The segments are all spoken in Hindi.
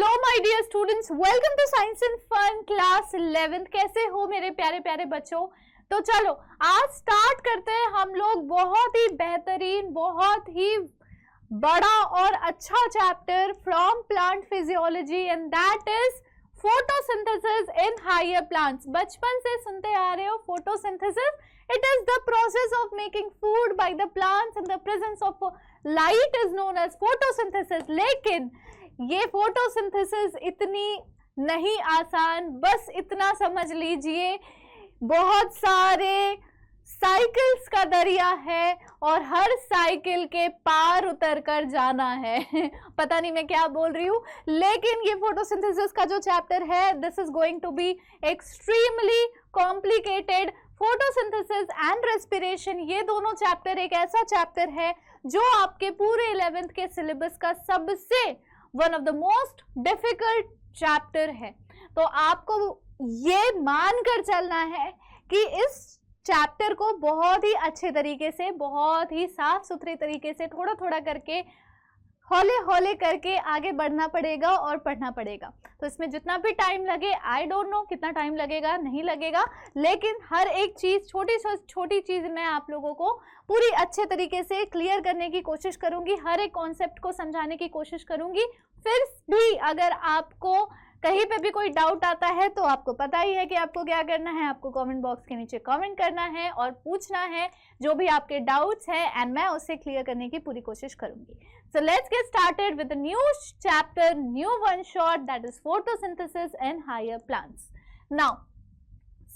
Hello my dear students, welcome to science and fun class 11th। कैसे हो मेरे प्यारे प्यारे बच्चों? तो चलो आज स्टार्ट करते हैं हम लोग बहुत ही बेहतरीन, बहुत ही बड़ा और अच्छा chapter from plant physiology and that is photosynthesis in higher plants. बचपन से सुनते आ रहे हो photosynthesis, it is the process of making food by the plants in the presence of light is known as photosynthesis. लेकिन ये फोटोसिंथेसिस इतनी नहीं आसान, बस इतना समझ लीजिए बहुत सारे साइकिल्स का दरिया है और हर साइकिल के पार उतर कर जाना है। पता नहीं मैं क्या बोल रही हूँ, लेकिन ये फोटोसिंथेसिस का जो चैप्टर है this is going to be extremely complicated. Photosynthesis and respiration, ये दोनों चैप्टर एक ऐसा चैप्टर है जो आपके पूरे 11th के सिलेबस का सबसे one of the most difficult chapter है। तो आपको ये मानकर चलना है कि इस चैप्टर को बहुत ही अच्छे तरीके से, बहुत ही साफ सुथरे तरीके से थोड़ा थोड़ा करके, हौले हौले करके आगे बढ़ना पड़ेगा और पढ़ना पड़ेगा। तो इसमें जितना भी टाइम लगे, आई डोंट नो कितना टाइम लगेगा, नहीं लगेगा, लेकिन हर एक चीज, छोटी छोटी चीज मैं आप लोगों को पूरी अच्छे तरीके से क्लियर करने की कोशिश करूंगी, हर एक कॉन्सेप्ट को समझाने की कोशिश करूंगी। फिर भी अगर आपको कहीं पे भी कोई डाउट आता है तो आपको पता ही है कि आपको क्या करना है, आपको कमेंट बॉक्स के नीचे कमेंट करना है और पूछना है जो भी आपके डाउट्स हैं, एंड मैं उससे क्लियर करने की पूरी कोशिश करूंगी। So let's get started with a new chapter, new one shot, that is photosynthesis in higher plants. Now,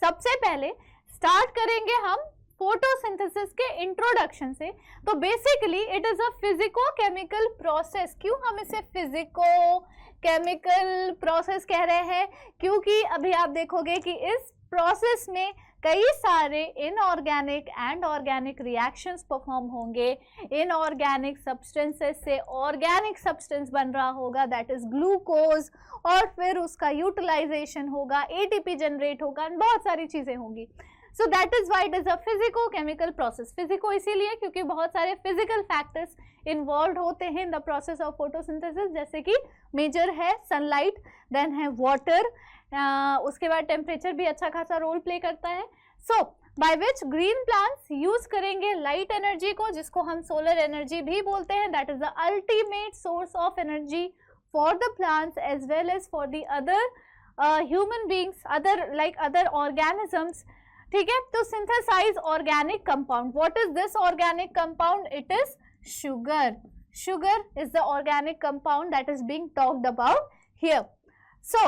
सबसे पहले स्टार्ट करेंगे हम फोटोसिंथेसिस के इंट्रोडक्शन से। तो basically it is a physico chemical process. क्यों हम इसे फिजिको केमिकल प्रोसेस कह रहे हैं? क्योंकि अभी आप देखोगे कि इस प्रोसेस में कई सारे inorganic and organic reactions perform होंगे। इनऑर्गेनिक सब्सटेंसेस से ऑर्गेनिक सब्सटेंस बन रहा होगा, दैट इज ग्लूकोज, और फिर उसका यूटिलाइजेशन होगा, एटीपी जनरेट होगा, बहुत सारी चीजें होंगी। So that is why it is a physico chemical process. Physico इसीलिए क्योंकि बहुत सारे फिजिकल फैक्टर्स इन्वॉल्व होते हैं in the process of photosynthesis, जैसे कि मेजर है सनलाइट, देन है वाटर, उसके बाद टेम्परेचर भी अच्छा खासा रोल प्ले करता है। So by which green plants use करेंगे लाइट एनर्जी को, जिसको हम सोलर एनर्जी भी बोलते हैं, that is the ultimate source of energy for the plants as well as for the other human beings, other organisms. ठीक है, तो synthesise organic compound. What is this organic compound? It is sugar. Sugar is the organic compound that is being talked about here. So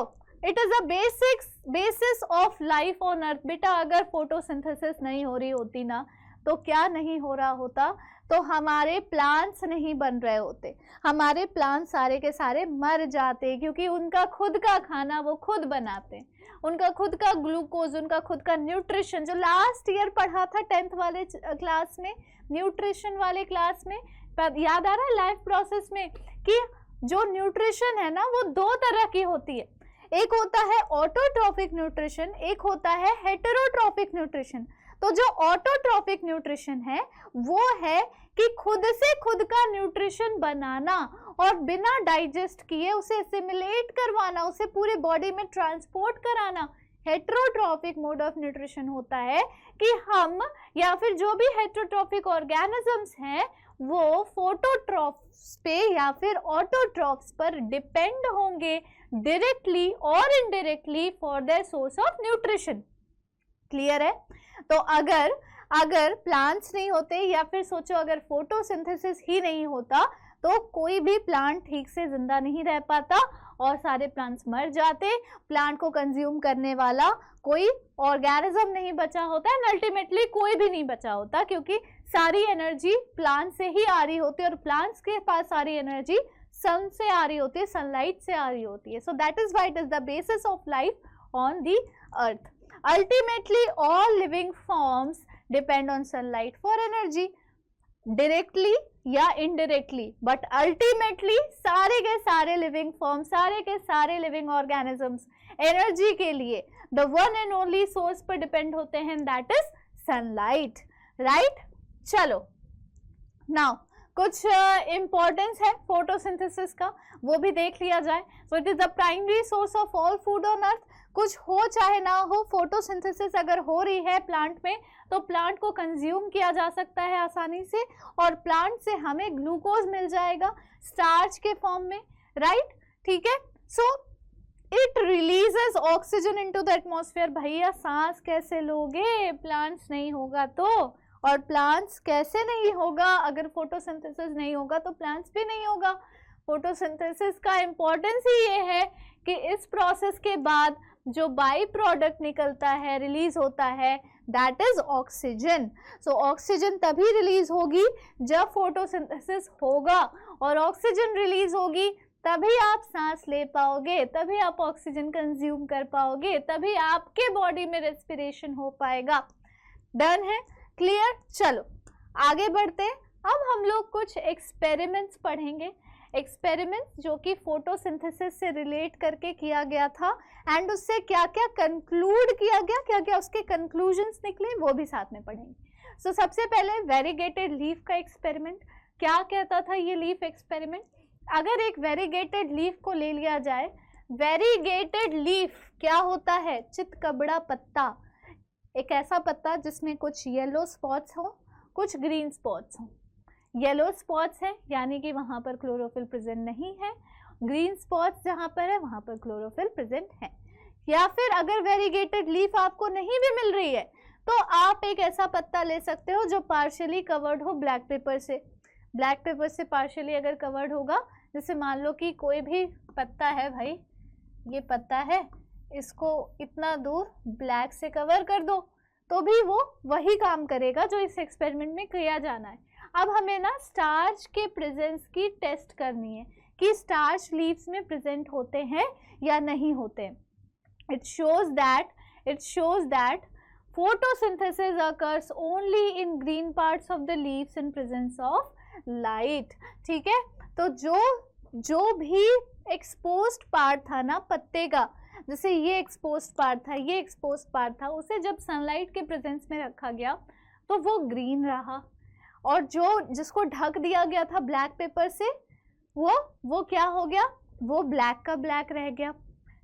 it is a basis of life on earth. बेटा अगर फोटोसिंथेसिस नहीं हो रही होती ना, तो क्या नहीं हो रहा होता? तो हमारे प्लांट्स नहीं बन रहे होते, हमारे प्लांट्स सारे के सारे मर जाते, क्योंकि उनका खुद का खाना वो खुद बनाते हैं, उनका खुद का ग्लूकोज, उनका खुद का न्यूट्रिशन, जो लास्ट ईयर पढ़ा था 10th वाले क्लास में, न्यूट्रिशन वाले क्लास में, याद आ रहा है लाइफ प्रोसेस में, कि जो न्यूट्रिशन है ना वो दो तरह की होती है। एक होता है ऑटोट्रॉफिक न्यूट्रिशन, एक होता है हेटेरोट्रॉफिक न्यूट्रिशन। तो जो ऑटोट्रॉफिक न्यूट्रिशन है वो है कि खुद से खुद का न्यूट्रिशन बनाना और बिना डाइजेस्ट किए उसे एसिमिलेट करवाना, उसे पूरे बॉडी में ट्रांसपोर्ट कराना। हेटेरोट्रॉफिक मोड ऑफ न्यूट्रिशन होता है कि हम या फिर जो भी हेटेरोट्रॉफिक ऑर्गेनिजम्स हैं वो फोटोट्रॉफ्स पे या फिर ऑटोट्रॉफ्स पर डिपेंड होंगे डायरेक्टली और indirectly for their source of nutrition. Clear है? तो अगर प्लांट्स नहीं होते, या फिर सोचो अगर फोटोसिंथेसिस ही नहीं होता, तो कोई भी प्लांट ठीक से जिंदा नहीं रह पाता और सारे प्लांट्स मर जाते। प्लांट को कंज्यूम करने वाला कोई ऑर्गेनिज्म नहीं बचा होता एंड अल्टीमेटली कोई भी नहीं बचा होता, क्योंकि सारी एनर्जी प्लांट से ही आ रही होती है और प्लांट्स के पास सारी एनर्जी सन से आ रही होती है, सनलाइट से आ रही होती है। So that is why it is the basis of life on the earth. Ultimately all living forms depend on sunlight for energy, directly या इनडायरेक्टली, बट अल्टीमेटली सारे के सारे लिविंग फॉर्म, सारे के सारे लिविंग ऑर्गेनिजम्स एनर्जी के लिए the one and only source पर डिपेंड होते हैं, दैट इज सनलाइट। राइट? चलो नाउ कुछ इम्पोर्टेंस है फोटोसिंथेसिस का, वो भी देख लिया जाए। सो it is the primary source of all food on earth. कुछ हो चाहे ना हो, फोटोसिंथेसिस अगर हो रही है प्लांट में तो प्लांट को कंज्यूम किया जा सकता है आसानी से, और प्लांट से हमें ग्लूकोज मिल जाएगा स्टार्च के फॉर्म में, राइट, ठीक है। So it releases oxygen into the atmosphere. भैया सांस कैसे लोगे, प्लांट्स नहीं होगा तो, और प्लांट्स कैसे नहीं होगा, अगर फोटोसिंथेसिस नहीं होगा तो प्लांट्स भी नहीं होगा। फोटोसिंथेसिस का इम्पोर्टेंस ही ये है कि इस प्रोसेस के बाद जो बाई प्रोडक्ट निकलता है, रिलीज होता है, that is oxygen. So oxygen तभी रिलीज होगी जब फोटोसिंथेसिस होगा, और ऑक्सीजन रिलीज होगी तभी आप सांस ले पाओगे, तभी आप ऑक्सीजन कंज्यूम कर पाओगे, तभी आपके बॉडी में रेस्पिरेशन हो पाएगा। डन है, क्लियर। चलो आगे बढ़ते हैं। अब हम लोग कुछ एक्सपेरिमेंट्स पढ़ेंगे, एक्सपेरिमेंट्स जो कि फोटोसिंथेसिस से रिलेट करके किया गया था, एंड उससे क्या क्या कंक्लूड किया गया, क्या क्या उसके कंक्लूजन्स निकले, वो भी साथ में पढ़ेंगे। सो सबसे पहले वेरीगेटेड लीफ का एक्सपेरिमेंट। क्या कहता था ये लीफ एक्सपेरिमेंट? अगर एक वेरीगेटेड लीफ को ले लिया जाए, वेरीगेटेड लीफ क्या होता है? चितकबरा पत्ता, एक ऐसा पत्ता जिसमें कुछ येलो स्पॉट्स हो, कुछ ग्रीन स्पॉट्स हो। येलो स्पॉट्स है यानी कि वहां पर क्लोरोफिल प्रेजेंट नहीं है, ग्रीन स्पॉट्स जहां पर है वहां पर क्लोरोफिल प्रेजेंट है। या फिर अगर वेरीगेटेड लीफ आपको नहीं भी मिल रही है तो आप एक ऐसा पत्ता ले सकते हो जो पार्शियली कवर्ड हो ब्लैक पेपर से। ब्लैक पेपर से पार्शियली अगर कवर्ड होगा, जैसे मान लो कि कोई भी पत्ता है, भाई ये पत्ता है, इसको इतना दूर ब्लैक से कवर कर दो तो भी वो वही काम करेगा जो इस एक्सपेरिमेंट में किया जाना है। अब हमें ना स्टार्च के प्रेजेंस की टेस्ट करनी है कि स्टार्च लीव्स में प्रेजेंट होते हैं या नहीं होते। It shows that photosynthesis occurs only in green parts of the leaves in presence of light। ठीक है, तो जो भी एक्सपोज्ड पार्ट था ना पत्ते का, जैसे ये एक्सपोज्ड पार्ट था, ये एक्सपोज्ड पार्ट था, उसे जब सनलाइट के प्रेजेंस में रखा गया तो वो ग्रीन रहा, और जिसको ढक दिया गया था ब्लैक पेपर से वो क्या हो गया? वो ब्लैक का ब्लैक रह गया।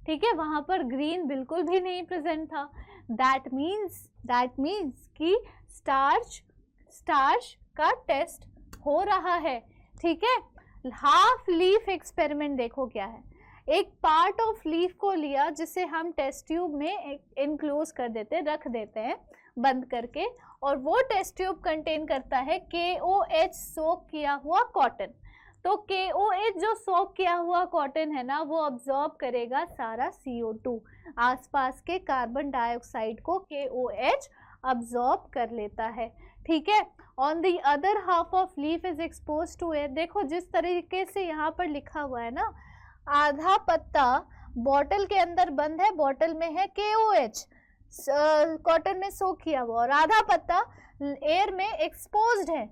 ठीक है, वहां पर ग्रीन बिल्कुल भी नहीं प्रेजेंट था। दैट मीन्स कि स्टार्च का टेस्ट हो रहा है। ठीक है, हाफ लीफ एक्सपेरिमेंट देखो क्या है। एक पार्ट ऑफ लीफ को लिया जिसे हम टेस्ट ट्यूब में इनक्लोज कर देते, रख देते हैं बंद करके, और वो टेस्ट ट्यूब कंटेन करता है KOH सोक किया हुआ कॉटन। तो KOH जो सोक किया हुआ कॉटन है ना, वो अब्जॉर्ब करेगा सारा CO2, आसपास के कार्बन डाइऑक्साइड को KOH अब्जॉर्ब कर लेता है। ठीक है, on the other half of leaf is expose to air. देखो जिस तरीके से यहाँ पर लिखा हुआ है ना, आधा पत्ता बॉटल के अंदर बंद है, बॉटल में है KOH कॉटन में सोक किया हुआ, और आधा पत्ता एयर में एक्सपोज्ड है।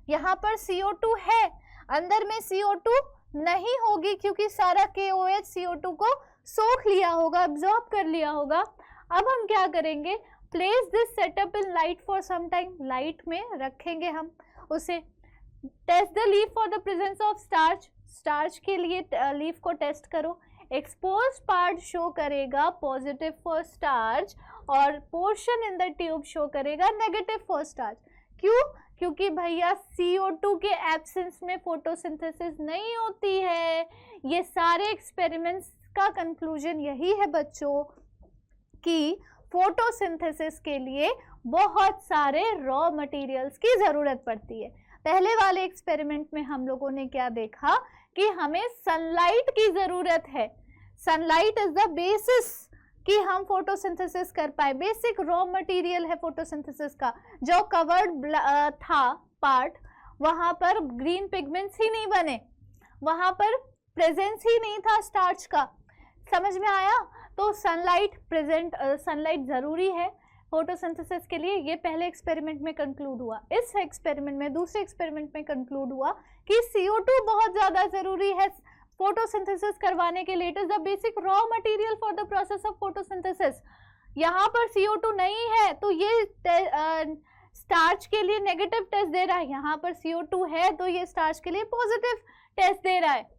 यहाँ पर CO2 है, अंदर में CO2 नहीं होगी क्योंकि सारा KOH CO2 को सोख लिया होगा, अब्जॉर्ब कर लिया होगा। अब हम क्या करेंगे? Place this setup in light for some time. Light में रखेंगे हम उसे। Test the leaf for the presence of starch के लिए लीफ को टेस्ट करो। एक्सपोज पार्ट शो करेगा पॉजिटिव फॉर स्टार्च, और portion in the tube show करेगा नेगेटिव फॉर स्टार्च। क्यों? क्योंकि भैया CO2 के एब्सेंस में फोटोसिंथेसिस नहीं होती है। ये सारे एक्सपेरिमेंट्स का कंक्लूजन यही है बच्चों कि फोटोसिंथेसिस के लिए बहुत सारे रॉ मटेरियल्स की ज़रूरत पड़ती है। पहले वाले एक्सपेरिमेंट में हम लोगों ने क्या देखा कि हमें सनलाइट की ज़रूरत है। सनलाइट इज द बेसिस कि हम फोटोसिंथेसिस कर पाए। बेसिक रॉ मटेरियल है फोटोसिंथेसिस का। जो कवर्ड था पार्ट, वहाँ पर ग्रीन पिगमेंट्स ही नहीं बने, वहाँ पर प्रेजेंस ही नहीं था स्टार्च का। समझ में आया? तो सनलाइट ज़रूरी है फोटोसिंथेसिस के लिए। ये पहले एक्सपेरिमेंट में कंक्लूड हुआ। इस एक्सपेरिमेंट में, दूसरे एक्सपेरिमेंट में कंक्लूड हुआ कि CO2 बहुत ज़्यादा ज़रूरी है फोटोसिंथेसिस करवाने के लिए। It is the basic raw material for the process of photosynthesis. यहाँ पर CO2 नहीं है तो ये स्टार्च के लिए नेगेटिव टेस्ट दे रहा है, यहाँ पर CO2 है तो ये स्टार्च के लिए पॉजिटिव टेस्ट दे रहा है।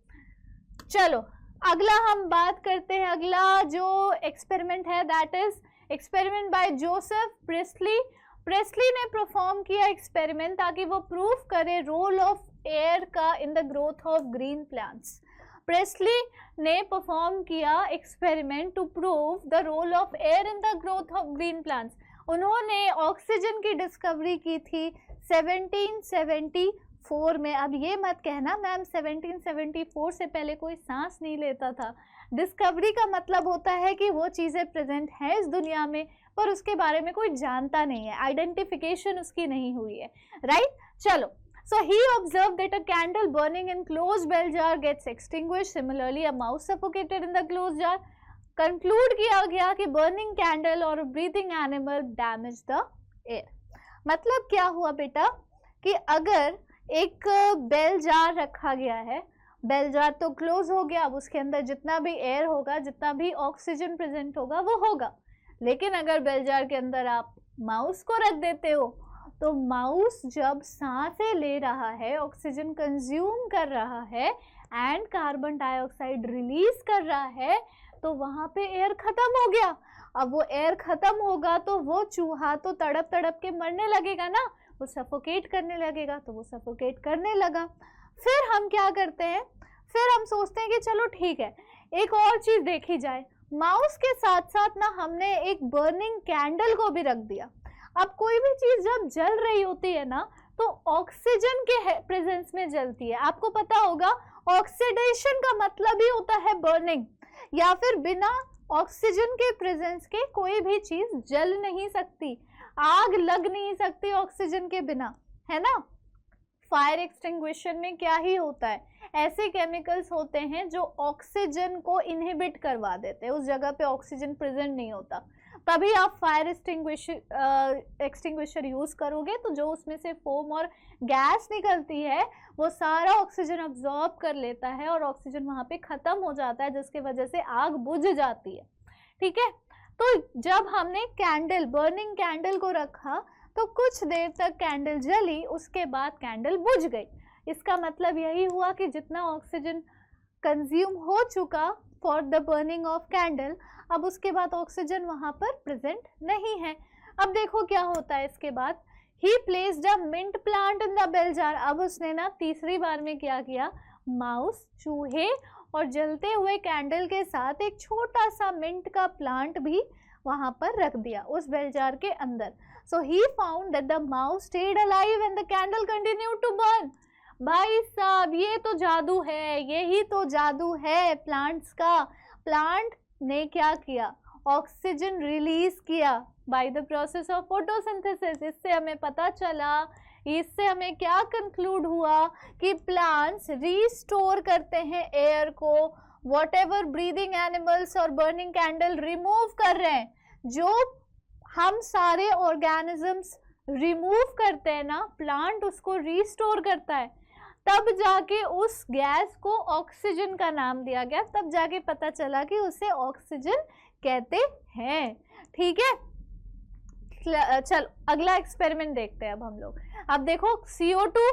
चलो अगला हम बात करते हैं, अगला जो एक्सपेरिमेंट है that is experiment by Joseph Priestley. Priestley ने परफॉर्म किया एक्सपेरिमेंट ताकि वो प्रूव करे रोल ऑफ एयर का in the growth of green plants. Priestley ने परफॉर्म किया experiment to prove the role of air in the growth of green plants. उन्होंने ऑक्सीजन की डिस्कवरी की थी 1774 में। अब ये मत कहना मैम 1774 से पहले कोई सांस नहीं लेता था। डिस्कवरी का मतलब होता है कि वो चीज़ें प्रेजेंट हैं इस दुनिया में पर उसके बारे में कोई जानता नहीं है, आइडेंटिफिकेशन उसकी नहीं हुई है, राइट। चलो, so he observed that a candle burning in closed bell jar gets extinguished. Similarly, a mouse suffocated in the closed jar. Conclude किया गया कि बर्निंग कैंडल और breathing animal damage the air. मतलब क्या हुआ बेटा कि अगर एक बेल जार रखा गया है, बेल जार तो क्लोज हो गया, अब उसके अंदर जितना भी एयर होगा, जितना भी ऑक्सीजन प्रेजेंट होगा वो होगा। लेकिन अगर बेल जार के अंदर आप माउस को रख देते हो तो माउस जब सांसें ले रहा है, ऑक्सीजन कंज्यूम कर रहा है एंड कार्बन डाइऑक्साइड रिलीज कर रहा है, तो वहाँ पे एयर खत्म हो गया। अब वो एयर खत्म होगा तो वो चूहा तो तड़प तड़प के मरने लगेगा ना, वो सफोकेट करने लगेगा, तो वो सफोकेट करने लगा। फिर हम क्या करते हैं, फिर हम सोचते हैं कि चलो ठीक है एक और चीज़ देखी जाए। माउस के साथ साथ ना हमने एक बर्निंग कैंडल को भी रख दिया। अब कोई भी चीज़ जब जल रही होती है ना तो ऑक्सीजन के प्रेजेंस में जलती है। आपको पता होगा ऑक्सीडेशन का मतलब ही होता है बर्निंग, या फिर बिना ऑक्सीजन के प्रेजेंस के कोई भी चीज जल नहीं सकती, आग लग नहीं सकती ऑक्सीजन के बिना, है ना। फायर एक्सटिंग्विशर में क्या ही होता है, ऐसे केमिकल्स होते हैं जो ऑक्सीजन को इनहिबिट करवा देते हैं, उस जगह पे ऑक्सीजन प्रेजेंट नहीं होता, तभी आप फायर एक्सटिंग्विशर यूज करोगे तो जो उसमें से फोम और गैस निकलती है वो सारा ऑक्सीजन अब्जॉर्ब कर लेता है और ऑक्सीजन वहाँ पे खत्म हो जाता है, जिसकी वजह से आग बुझ जाती है, ठीक है। तो जब हमने कैंडल, बर्निंग कैंडल को रखा तो कुछ देर तक कैंडल जली, उसके बाद कैंडल बुझ गई। इसका मतलब यही हुआ कि जितना ऑक्सीजन कंज्यूम हो चुका for the burning of candle, अब उसके बाद ऑक्सीजन वहाँ पर प्रेजेंट नहीं है। अब देखो क्या होता है इसके बाद, he placed a mint plant in the bell jar. अब उसने ना तीसरी बार में क्या किया, माउस, चूहे और जलते हुए कैंडल के साथ एक छोटा सा मिंट का प्लांट भी वहाँ पर रख दिया उस बेल जार के अंदर। So he found that the mouse stayed alive and the candle continued to burn. भाई साहब ये तो जादू है, यही तो जादू है प्लांट्स का। प्लांट ने क्या किया, ऑक्सीजन रिलीज किया by the process of photosynthesis. इससे हमें पता चला, इससे हमें क्या कंक्लूड हुआ कि प्लांट्स रीस्टोर करते हैं एयर को, व्हाटएवर ब्रीदिंग एनिमल्स और बर्निंग कैंडल रिमूव कर रहे हैं, जो हम सारे ऑर्गेनिजम्स रिमूव करते हैं ना, प्लांट उसको रीस्टोर करता है। तब जाके उस गैस को ऑक्सीजन का नाम दिया गया, तब जाके पता चला कि उसे ऑक्सीजन कहते हैं, ठीक है। चलो अगला एक्सपेरिमेंट देखते हैं अब हम लोग। अब देखो CO2,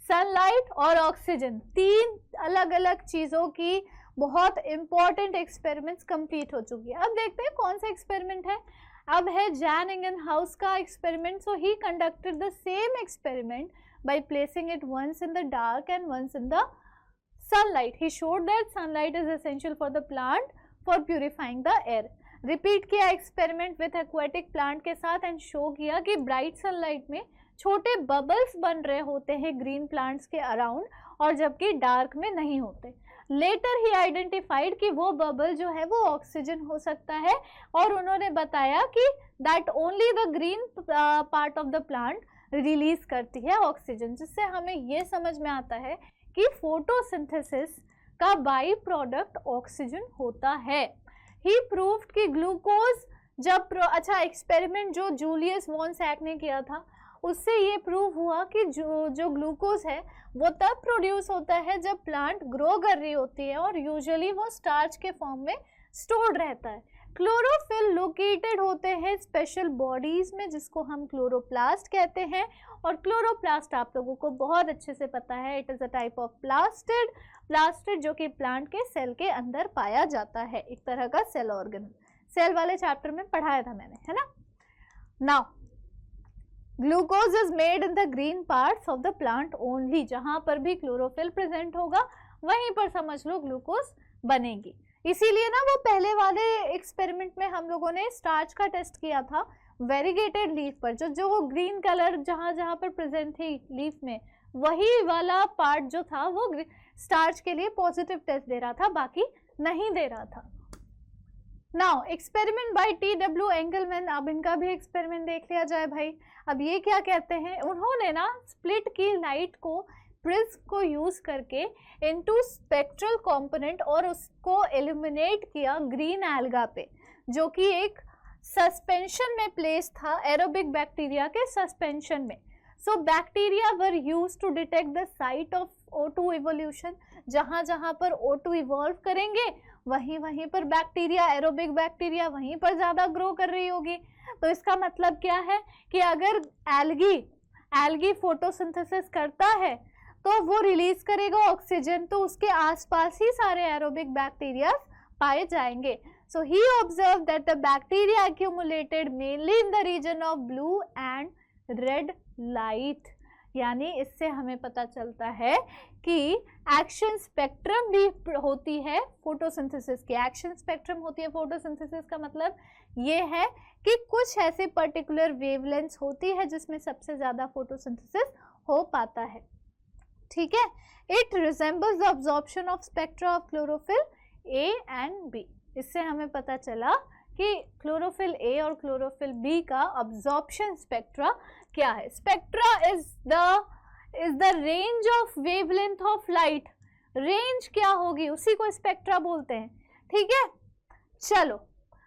सनलाइट और ऑक्सीजन, तीन अलग अलग चीजों की बहुत इंपॉर्टेंट एक्सपेरिमेंट्स कंप्लीट हो चुकी है। अब देखते हैं कौन सा एक्सपेरिमेंट है। अब है जैन इंगनहाउस का experiment. So he conducted the same experiment by placing it once in the dark and once in the sunlight. He showed that sunlight is essential for the plant for purifying the air. Repeat किया एक्सपेरिमेंट विथ एक्वेटिक प्लांट के साथ एंड शो किया कि ब्राइट सनलाइट में छोटे बबल्स बन रहे होते हैं ग्रीन प्लांट्स के अराउंड, और जबकि डार्क में नहीं होते। लेटर ही आइडेंटिफाइड कि वो बबल जो है वो ऑक्सीजन हो सकता है, और उन्होंने बताया कि that only the green part of the plant release करती है ऑक्सीजन, जिससे हमें ये समझ में आता है कि फोटोसिंथेसिस का बाई प्रोडक्ट ऑक्सीजन होता है। ही प्रूव्ड कि ग्लूकोज जब अच्छा एक्सपेरिमेंट जो जूलियस वॉन सैक ने किया था उससे ये प्रूव हुआ कि जो ग्लूकोज है वो तब प्रोड्यूस होता है जब प्लांट ग्रो कर रही होती है, और यूजुअली वो स्टार्च के फॉर्म में स्टोर्ड रहता है। क्लोरोफिल लोकेटेड होते हैं स्पेशल बॉडीज में जिसको हम क्लोरोप्लास्ट कहते हैं। और क्लोरोप्लास्ट आप लोगों को बहुत अच्छे से पता है, it is a type of plastid जो कि प्लांट के सेल के अंदर पाया जाता है, एक तरह का सेल ऑर्गन। सेल वाले चैप्टर में पढ़ाया था मैंने, है ना। Now glucose is made in the green parts of the plant only, जहां पर भी क्लोरोफिल प्रेजेंट होगा वहीं पर समझ लो ग्लूकोज बनेगी। इसीलिए ना वो पहले वाले एक्सपेरिमेंट में हम लोगों ने स्टार्च का टेस्ट किया था वेरीगेटेड लीफ पर, जो वो ग्रीन कलर जहां जहां पर प्रेजेंट थी लीफ में, वही वाला पार्ट जो था वो स्टार्च के लिए पॉजिटिव टेस्ट दे रहा था, बाकी नहीं दे रहा था। Now experiment bye T.W. Engelmann, अब इनका भी एक्सपेरिमेंट देख लिया जाए भाई। अब ये क्या कहते हैं, उन्होंने ना स्प्लिट की लाइट को प्रिज्म को यूज करके इनटू स्पेक्ट्रल कंपोनेंट और उसको एलिमिनेट किया ग्रीन एल्गा पे, जो कि एक सस्पेंशन में प्लेस था एरोबिक बैक्टीरिया के सस्पेंशन में। So bacteria were used to detect the site of O2 evolution, जहां जहां पर O2 इवॉल्व करेंगे वहीं वहीं पर बैक्टीरिया, एरोबिक बैक्टीरिया वहीं पर ज़्यादा ग्रो कर रही होगी। तो इसका मतलब क्या है कि अगर एल्गी फोटोसिंथेसिस करता है तो वो रिलीज करेगा ऑक्सीजन, तो उसके आसपास ही सारे एरोबिक बैक्टीरिया पाए जाएंगे। So he observed that the bacteria accumulated mainly in the region of blue and red light. यानी इससे हमें पता चलता है कि एक्शन स्पेक्ट्रम भी होती है फोटोसिंथेसिस की। एक्शन स्पेक्ट्रम होती है फोटोसिंथेसिस का मतलब ये है कि कुछ ऐसे पर्टिकुलर वेवलेंथ होती है जिसमें सबसे ज़्यादा फोटोसिंथेसिस हो पाता है, ठीक है। It resembles the absorption of spectra of chlorophyll a and b. इससे हमें पता चला कि क्लोरोफिल ए और क्लोरोफिल बी का अब्जॉर्प्शन स्पेक्ट्रा क्या है। Spectra is the range of wavelength of light. Range क्या होगी उसी को स्पेक्ट्रा बोलते हैं, ठीक है। चलो,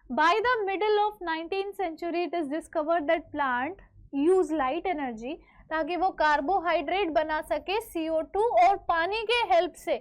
by the middle of 19th century it is discovered that plant use light energy ताकि वो कार्बोहाइड्रेट बना सके CO2 और पानी के हेल्प से,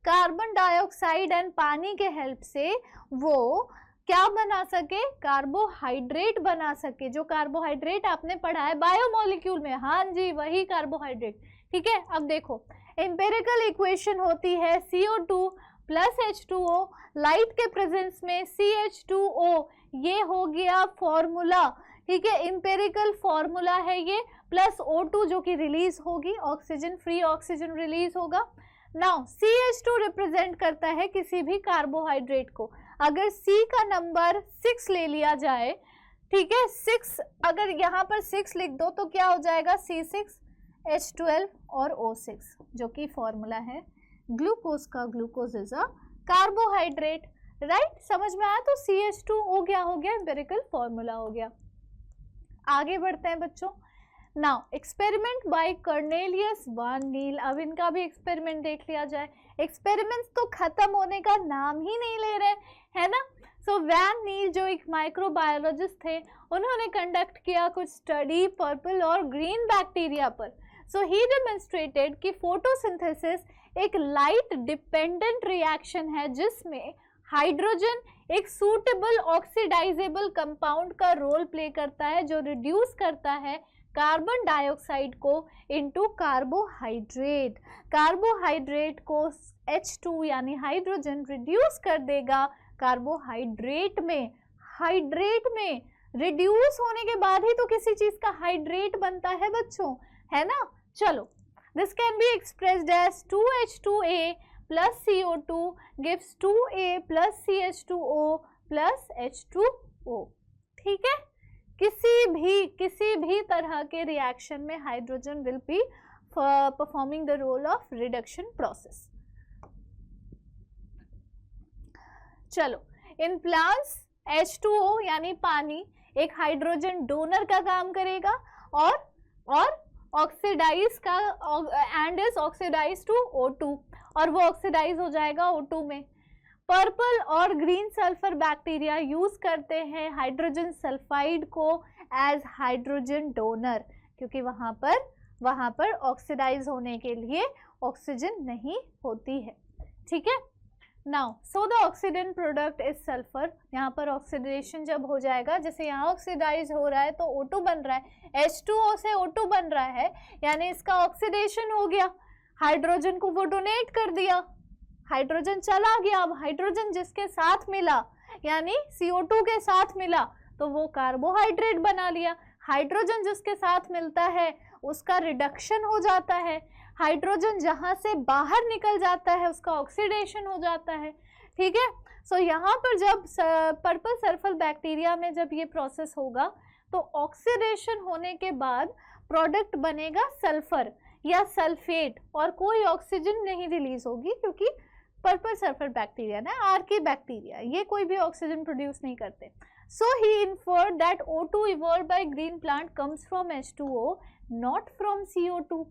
कार्बन डाइऑक्साइड एंड पानी के हेल्प से वो क्या बना सके, कार्बोहाइड्रेट बना सके। जो कार्बोहाइड्रेट आपने पढ़ा है बायोमोलिक्यूल में, हाँ जी वही कार्बोहाइड्रेट, ठीक है। अब देखो एम्पिरिकल इक्वेशन होती है CO2 प्लस H2O, लाइट के प्रेजेंस में CH2O, ये हो गया फॉर्मूला, ठीक है। एम्पिरिकल फॉर्मूला है ये, प्लस O2 जो कि रिलीज होगी, ऑक्सीजन, फ्री ऑक्सीजन रिलीज होगा। नाउ CH2 रिप्रेजेंट करता है किसी भी कार्बोहाइड्रेट को। अगर C का नंबर 6 ले लिया जाए, ठीक है, 6, अगर यहाँ पर 6 लिख दो तो क्या हो जाएगा, C6H12 और O6, जो कि फॉर्मूला है ग्लूकोज का। Glucose is a carbohydrate, right. समझ में आया। तो CH2O क्या हो गया, एम्पिरिकल फॉर्मूला हो गया। आगे बढ़ते हैं बच्चों। नाउ एक्सपेरिमेंट बाय कर्नेलियस वान नील। अब इनका भी एक्सपेरिमेंट देख लिया जाए। एक्सपेरिमेंट्स तो खत्म होने का नाम ही नहीं ले रहे, है ना। सो वैन नील जो एक माइक्रोबायोलॉजिस्ट थे, उन्होंने कंडक्ट किया कुछ स्टडी पर्पल और ग्रीन बैक्टीरिया पर। सो ही डेमोन्स्ट्रेटेड कि फोटोसिंथेसिस एक लाइट डिपेंडेंट रिएक्शन है जिसमें हाइड्रोजन एक सूटेबल ऑक्सीडाइजेबल कंपाउंड का रोल प्ले करता है, जो रिड्यूस करता है कार्बन डाइऑक्साइड को इनटू कार्बोहाइड्रेट। कार्बोहाइड्रेट को H2 यानी हाइड्रोजन रिड्यूस कर देगा कार्बोहाइड्रेट में। हाइड्रेट में रिड्यूस होने के बाद ही तो किसी चीज का हाइड्रेट बनता है बच्चों, है ना। चलो, this can be expressed as 2H2A plus CO2 gives 2A plus CH2O plus H2O, ठीक है। किसी भी तरह के रिएक्शन में hydrogen will be performing the role of reduction process. चलो, इन प्लांट्स H2O यानी पानी एक हाइड्रोजन डोनर का काम करेगा और ऑक्सीडाइज का and is oxidise to O2, और वो ऑक्सीडाइज हो जाएगा O2 में। पर्पल और ग्रीन सल्फर बैक्टीरिया यूज करते हैं हाइड्रोजन सल्फाइड को एज हाइड्रोजन डोनर, क्योंकि वहां पर ऑक्सीडाइज होने के लिए ऑक्सीजन नहीं होती है, ठीक है। Now so the oxidant product is sulphur. यहाँ पर ऑक्सीडेशन जब हो जाएगा, जैसे यहाँ ऑक्सीडाइज हो रहा है तो O2 बन रहा है, H2O से O2 बन रहा है, यानी इसका ऑक्सीडेशन हो गया, हाइड्रोजन को वो डोनेट कर दिया, हाइड्रोजन चला गया। अब हाइड्रोजन जिसके साथ मिला यानी CO2 के साथ मिला तो वो कार्बोहाइड्रेट बना लिया। हाइड्रोजन जिसके साथ मिलता है उसका रिडक्शन हो जाता है, हाइड्रोजन जहां से बाहर निकल जाता है उसका ऑक्सीडेशन हो जाता है। ठीक है, सो यहाँ पर जब पर्पल सल्फर बैक्टीरिया में जब ये प्रोसेस होगा तो ऑक्सीडेशन होने के बाद प्रोडक्ट बनेगा सल्फर या सल्फेट, और कोई ऑक्सीजन नहीं रिलीज होगी क्योंकि पर्पल सल्फर बैक्टीरिया ना आर्की बैक्टीरिया, ये कोई भी ऑक्सीजन प्रोड्यूस नहीं करते। So he inferred that O2 evolved by green plant comes from H2O not from CO2,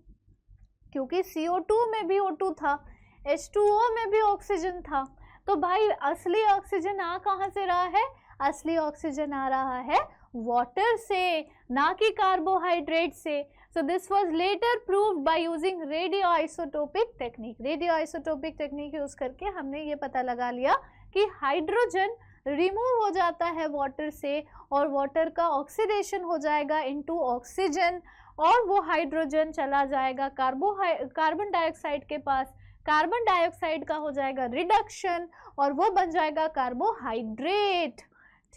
क्योंकि CO2 में भी O2 था, H2O में भी ऑक्सीजन था, तो भाई असली ऑक्सीजन आ कहाँ से रहा है? असली ऑक्सीजन आ रहा है वाटर से, ना कि कार्बोहाइड्रेट से। So this was later proved by using radioisotopic technique। radioisotopic technique use करके हमने ये पता लगा लिया कि हाइड्रोजन रिमूव हो जाता है वाटर से और वाटर का ऑक्सीडेशन हो जाएगा इनटू ऑक्सीजन, और वो हाइड्रोजन चला जाएगा कार्बन डाइऑक्साइड के पास, कार्बन डाइऑक्साइड का हो जाएगा रिडक्शन और वो बन जाएगा कार्बोहाइड्रेट।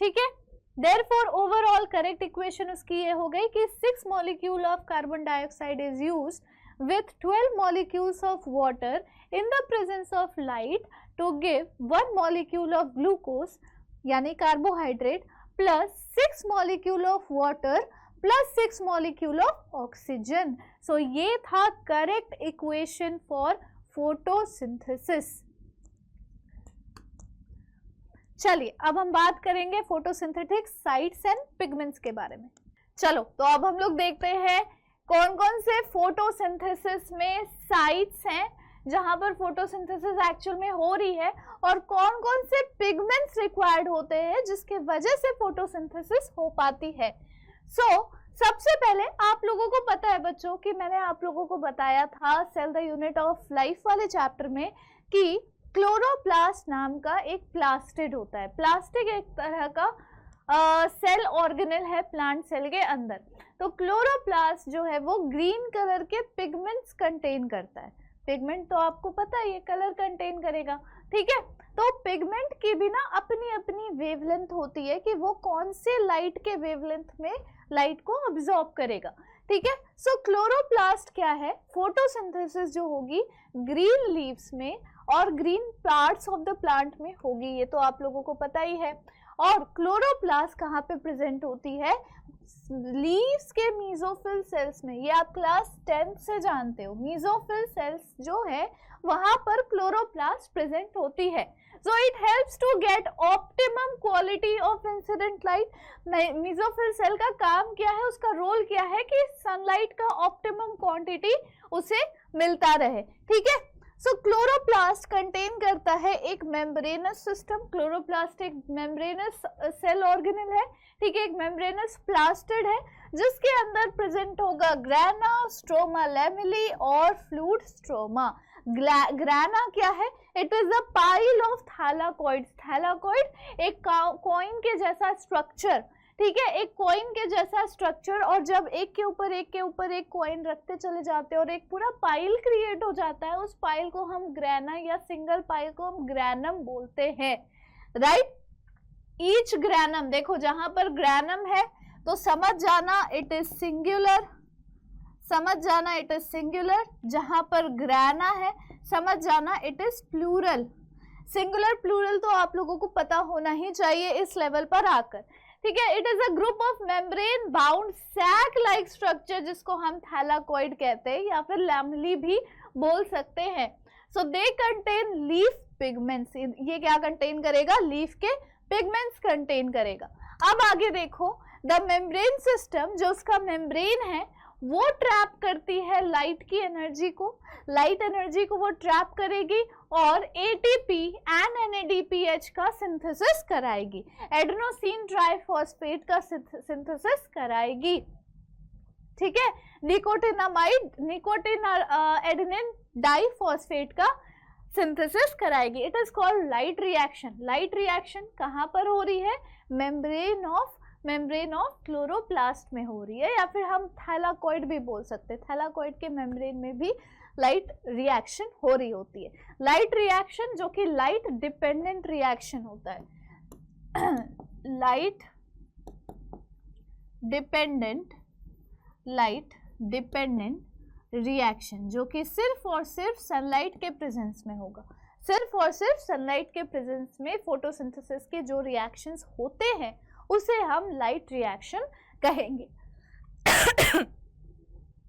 ठीक है, Therefore, overall correct equation उसकी ये हो गई कि 6 molecule of carbon dioxide is used with 12 molecules of water in the presence of light to give 1 molecule of glucose यानी carbohydrate plus 6 molecule of water plus 6 molecule of oxygen। So ये था correct equation for photosynthesis। चलिए अब हम बात करेंगे फोटोसिंथेटिक साइट्स एंड पिगमेंट्स के बारे में। चलो तो अब हम लोग देखते हैं कौन कौन से फोटोसिंथेसिस में साइट्स हैं जहां पर फोटोसिंथेसिस एक्चुअल में हो रही है, और कौन कौन से पिगमेंट्स रिक्वायर्ड होते हैं जिसके वजह से फोटोसिंथेसिस हो पाती है। सबसे पहले आप लोगों को पता है बच्चों कि मैंने आप लोगों को बताया था cell the unit of life वाले चैप्टर में कि क्लोरोप्लास्ट नाम का एक प्लास्टिड होता है। प्लास्टिड एक तरह का सेल ऑर्गेनेल है प्लांट सेल के अंदर। तो क्लोरोप्लास्ट जो है वो ग्रीन कलर के पिगमेंट्स कंटेन करता है। पिगमेंट तो आपको पता है ये कलर कंटेन करेगा, ठीक है। तो पिगमेंट की भी ना अपनी अपनी वेवलेंथ होती है कि वो कौन से लाइट के वेवलेंथ में लाइट को अब्सॉर्ब करेगा, ठीक है। सो क्लोरोप्लास्ट क्या है, फोटोसिंथेसिस जो होगी ग्रीन लीव्स में और green parts of the plant में होगी, ये तो आप लोगों को पता ही है। और क्लोरोप्लास्ट कहाँ पे प्रेजेंट होती है, लीव्स के मीजोफिल सेल्स में। ये आप क्लास 10 से जानते हो, मीजोफिल सेल्स जो है वहां पर क्लोरोप्लास्ट प्रेजेंट होती है। So it helps to get optimum quality of incident light। Mesophyll cell का काम क्या है, उसका रोल क्या है कि सनलाइट का ऑप्टिमम क्वांटिटी उसे मिलता रहे, ठीक है। सो क्लोरोप्लास्ट कंटेन करता है एक मेम्ब्रेनस सिस्टम। क्लोरोप्लास्ट एक मेम्ब्रेनस सेल ऑर्गेनेल है, ठीक है, एक मेम्ब्रेनस प्लास्टिड है जिसके अंदर प्रेजेंट होगा ग्राना, स्ट्रोमा लैमेली और फ्लूइड स्ट्रोमा। ग्राना क्या है, it is a pile of thylakoids. Thylakoid एक कॉइन के जैसा स्ट्रक्चर, ठीक है, एक कॉइन के जैसा स्ट्रक्चर, और जब एक के ऊपर एक के ऊपर एक कॉइन रखते चले जाते हैं और एक पूरा पाइल क्रिएट हो जाता है, उस पाइल को हम ग्राना या सिंगल पाइल को हम ग्रैनम बोलते हैं, राइट। ईच ग्रैनम, देखो जहां पर ग्रैनम है तो समझ जाना इट इज सिंगुलर, समझ जाना इट इज सिंगुलर। जहां पर ग्राना है समझ जाना it is plural. Singular plural तो आप लोगों को पता होना ही चाहिए इस लेवल पर आकर, ठीक है। It is a group of membrane bound sac like structure जिसको हम थैलाकॉइड कहते हैं या फिर लैमेली भी बोल सकते हैं। सो दे कंटेन लीफ पिगमेंट्स। ये क्या कंटेन करेगा, लीफ के पिगमेंट्स कंटेन करेगा। अब आगे देखो, द मेम्ब्रेन सिस्टम, जो उसका मेम्ब्रेन है वो ट्रैप करती है लाइट की एनर्जी को, लाइट एनर्जी को वो ट्रैप करेगी और एटीपी एंड एनएडीपीएच का सिंथेसिस कराएगी, एडेनोसिन ट्राइफॉस्फेट का सिंथेसिस कराएगी, ठीक है। निकोटिनामाइड, निकोटिन एडेनिन डाइफॉस्फेट का सिंथेसिस कराएगी। It is called light reaction. Light reaction कहाँ पर हो रही है? मेम्ब्रेन ऑफ क्लोरोप्लास्ट में हो रही है, या फिर हम थैलाकॉइड भी बोल सकते हैं। थैलाकॉइड के मेम्ब्रेन में भी लाइट रिएक्शन हो रही होती है। लाइट रिएक्शन जो कि लाइट डिपेंडेंट रिएक्शन होता है, लाइट डिपेंडेंट रिएक्शन, जो कि सिर्फ और सिर्फ सनलाइट के प्रेजेंस में होगा। सिर्फ और सिर्फ सनलाइट के प्रेजेंस में फोटोसिंथेसिस के जो रिएक्शंस होते हैं उसे हम लाइट रिएक्शन कहेंगे।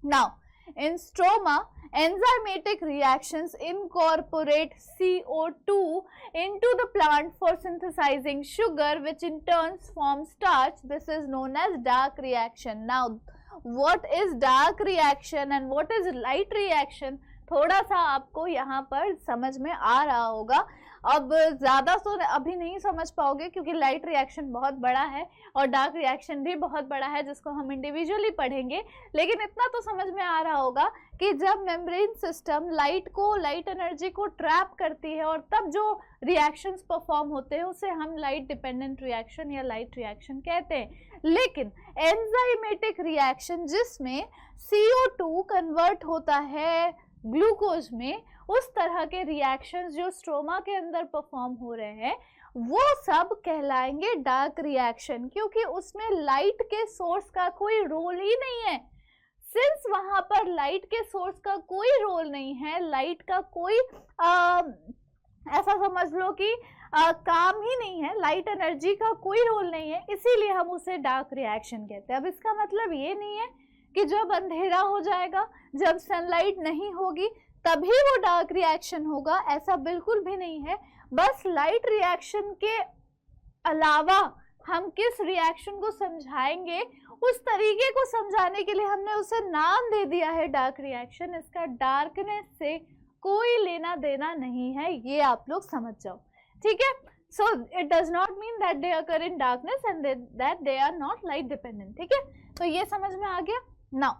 Now in stroma, enzymatic reactions incorporate CO2 into the plant for synthesizing sugar, which in turn forms starch. This is known as dark reaction. Now, what is dark reaction and what is light reaction? थोड़ा सा आपको यहाँ पर समझ में आ रहा होगा। अब ज़्यादा तो अभी नहीं समझ पाओगे क्योंकि लाइट रिएक्शन बहुत बड़ा है और डार्क रिएक्शन भी बहुत बड़ा है, जिसको हम इंडिविजुअली पढ़ेंगे। लेकिन इतना तो समझ में आ रहा होगा कि जब मेम्ब्रेन सिस्टम लाइट एनर्जी को ट्रैप करती है और तब जो रिएक्शंस परफॉर्म होते हैं उसे हम लाइट डिपेंडेंट रिएक्शन या लाइट रिएक्शन कहते हैं। लेकिन एंजाइमेटिक रिएक्शन जिसमें CO2 कन्वर्ट होता है ग्लूकोज में, उस तरह के रिएक्शंस जो स्ट्रोमा के अंदर परफॉर्म हो रहे हैं वो सब कहलाएंगे डार्क रिएक्शन, क्योंकि उसमें लाइट के सोर्स का कोई रोल ही नहीं है। सिंस वहां पर लाइट के सोर्स का कोई रोल नहीं है, लाइट का कोई ऐसा समझ लो कि काम ही नहीं है, लाइट एनर्जी का कोई रोल नहीं है, इसीलिए हम उसे डार्क रिएक्शन कहते हैं। अब इसका मतलब ये नहीं है कि जब अंधेरा हो जाएगा, जब सनलाइट नहीं होगी तभी वो डार्क रिएक्शन होगा, ऐसा बिल्कुल भी नहीं है। बस लाइट रिएक्शन के अलावा हम किस रिएक्शन को समझाएंगे उस तरीके को समझाने के लिए हमने उसे नाम दे दिया है डार्क रिएक्शन। इसका डार्कनेस से कोई लेना देना नहीं है, ये आप लोग समझ जाओ, ठीक है। So it does not mean that they occur in darkness and that they are not light dependent, ठीक है। तो ये समझ में आ गया। Now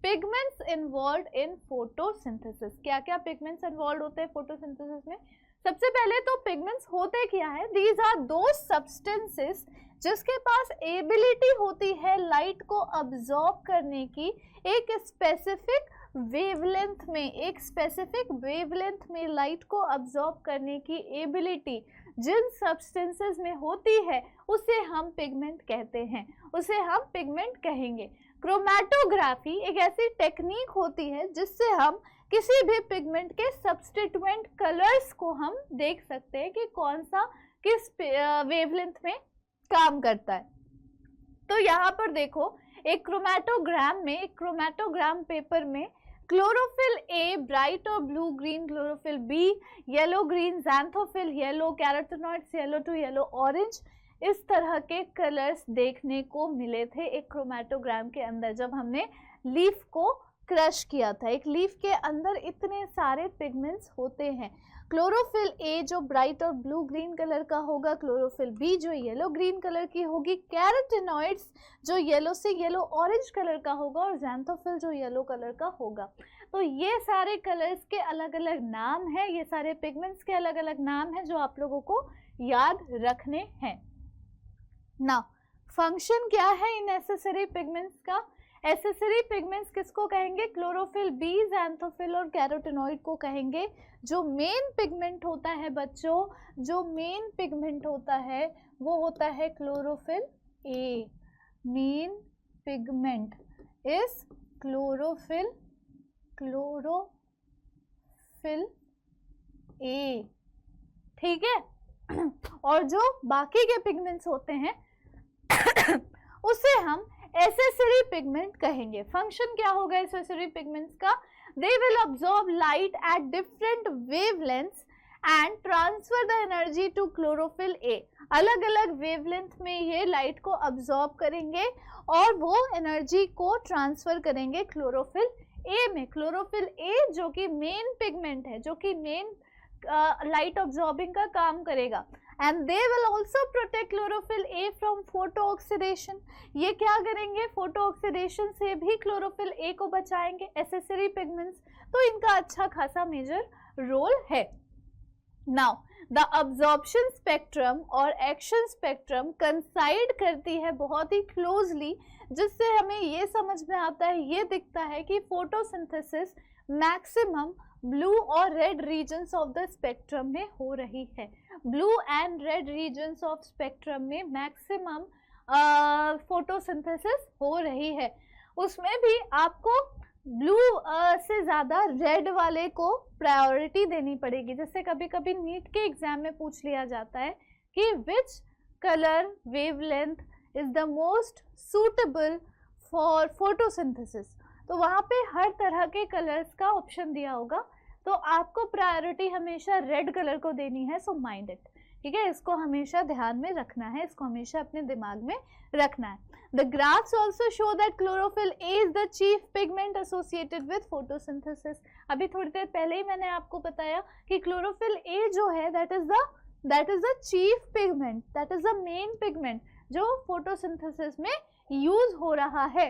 pigments involve in photosynthesis. क्या क्या पिगमेंट्स इन्वॉल्व होते हैं फोटोसिंथेसिस में? सबसे पहले तो पिगमेंट्स होते क्या है? दीज आर दो सब्सटेंसेस जिसके पास एबिलिटी होती है लाइट को अब्सॉर्ब करने की एक स्पेसिफिक वेवलेंथ में लाइट को अब्सॉर्ब करने की एबिलिटी जिन सब्सटेंसेस में होती है उसे हम पिगमेंट कहते हैं, उसे हम पिगमेंट कहेंगे। क्रोमैटोग्राफी एक ऐसी टेक्निक होती है जिससे हम किसी भी पिगमेंट के सब्स्टिट्यूएंट कलर्स को हम देख सकते हैं कि कौन सा किस वेवलेंथ में काम करता है। तो यहाँ पर देखो, एक क्रोमैटोग्राम पेपर में क्लोरोफिल ए ब्राइट और blue green, chlorophyll b yellow green, xanthophyll yellow, carotenoids yellow to yellow orange, इस तरह के कलर्स देखने को मिले थे एक क्रोमैटोग्राम के अंदर जब हमने लीफ को क्रश किया था। एक लीफ के अंदर इतने सारे पिगमेंट्स होते हैं। क्लोरोफिल ए जो ब्राइट और ब्लू ग्रीन कलर का होगा, क्लोरोफिल बी जो येलो ग्रीन कलर की होगी, कैरोटीनॉइड्स जो येलो से येलो ऑरेंज कलर का होगा और ज़ैंथोफिल जो येलो कलर का होगा। तो ये सारे कलर्स के अलग अलग नाम हैं, ये सारे पिगमेंट्स के अलग अलग नाम हैं जो आप लोगों को याद रखने हैं। ना फंक्शन क्या है इन एसेसरी पिगमेंट्स का? एसेसरी पिगमेंट्स किसको कहेंगे? क्लोरोफिल बी, ज़ैंथोफिल और कैरोटीनॉइड को कहेंगे। जो मेन पिगमेंट होता है बच्चों, जो मेन पिगमेंट होता है वो होता है chlorophyll a. Main pigment is chlorophyll a, ठीक है। और जो बाकी के पिगमेंट्स होते हैं उसे हम एसेसरी पिगमेंट कहेंगे। फंक्शन क्या होगा एसेसरी पिगमेंट्स का? They will absorb light at different wavelengths and transfer the energy to chlorophyll a. अलग अलग वेवलेंथ में ये लाइट को अब्सॉर्ब करेंगे और वो एनर्जी को ट्रांसफर करेंगे क्लोरोफिल ए में। क्लोरोफिल ए जो कि मेन पिगमेंट है, जो कि मेन लाइट अब्सॉर्बिंग का काम करेगा। And they will also protect chlorophyll A from photo oxidation. ये क्या करेंगे? फोटो ऑक्सीडेशन से भी क्लोरोफिल ए को बचाएंगे एसेसरी पिगमेंट्स। तो इनका अच्छा खासा मेजर रोल है। नाउ द अब्जॉर्प्शन स्पेक्ट्रम और एक्शन स्पेक्ट्रम कंसाइड करती है बहुत ही क्लोजली, जिससे हमें ये समझ में आता है, ये दिखता है कि फोटोसिंथेसिस मैक्सिमम ब्लू और red regions of the spectrum में हो रही है। Blue and red regions of spectrum में मैक्सिमम फोटोसिंथेसिस हो रही है। उसमें भी आपको ब्लू से ज़्यादा रेड वाले को प्रायोरिटी देनी पड़ेगी। जैसे कभी कभी नीट के एग्जाम में पूछ लिया जाता है कि which colour wavelength is the most suitable for photosynthesis, तो वहाँ पे हर तरह के कलर्स का ऑप्शन दिया होगा, तो आपको प्रायोरिटी हमेशा रेड कलर को देनी है। सो माइंड इट, ठीक है, इसको हमेशा ध्यान में रखना है, इसको हमेशा अपने दिमाग में रखना है। The graphs also show that chlorophyll A is the chief pigment associated with photosynthesis. अभी थोड़ी देर पहले ही मैंने आपको बताया कि chlorophyll A जो है that is the chief pigment, that is the main pigment जो photosynthesis में use हो रहा है।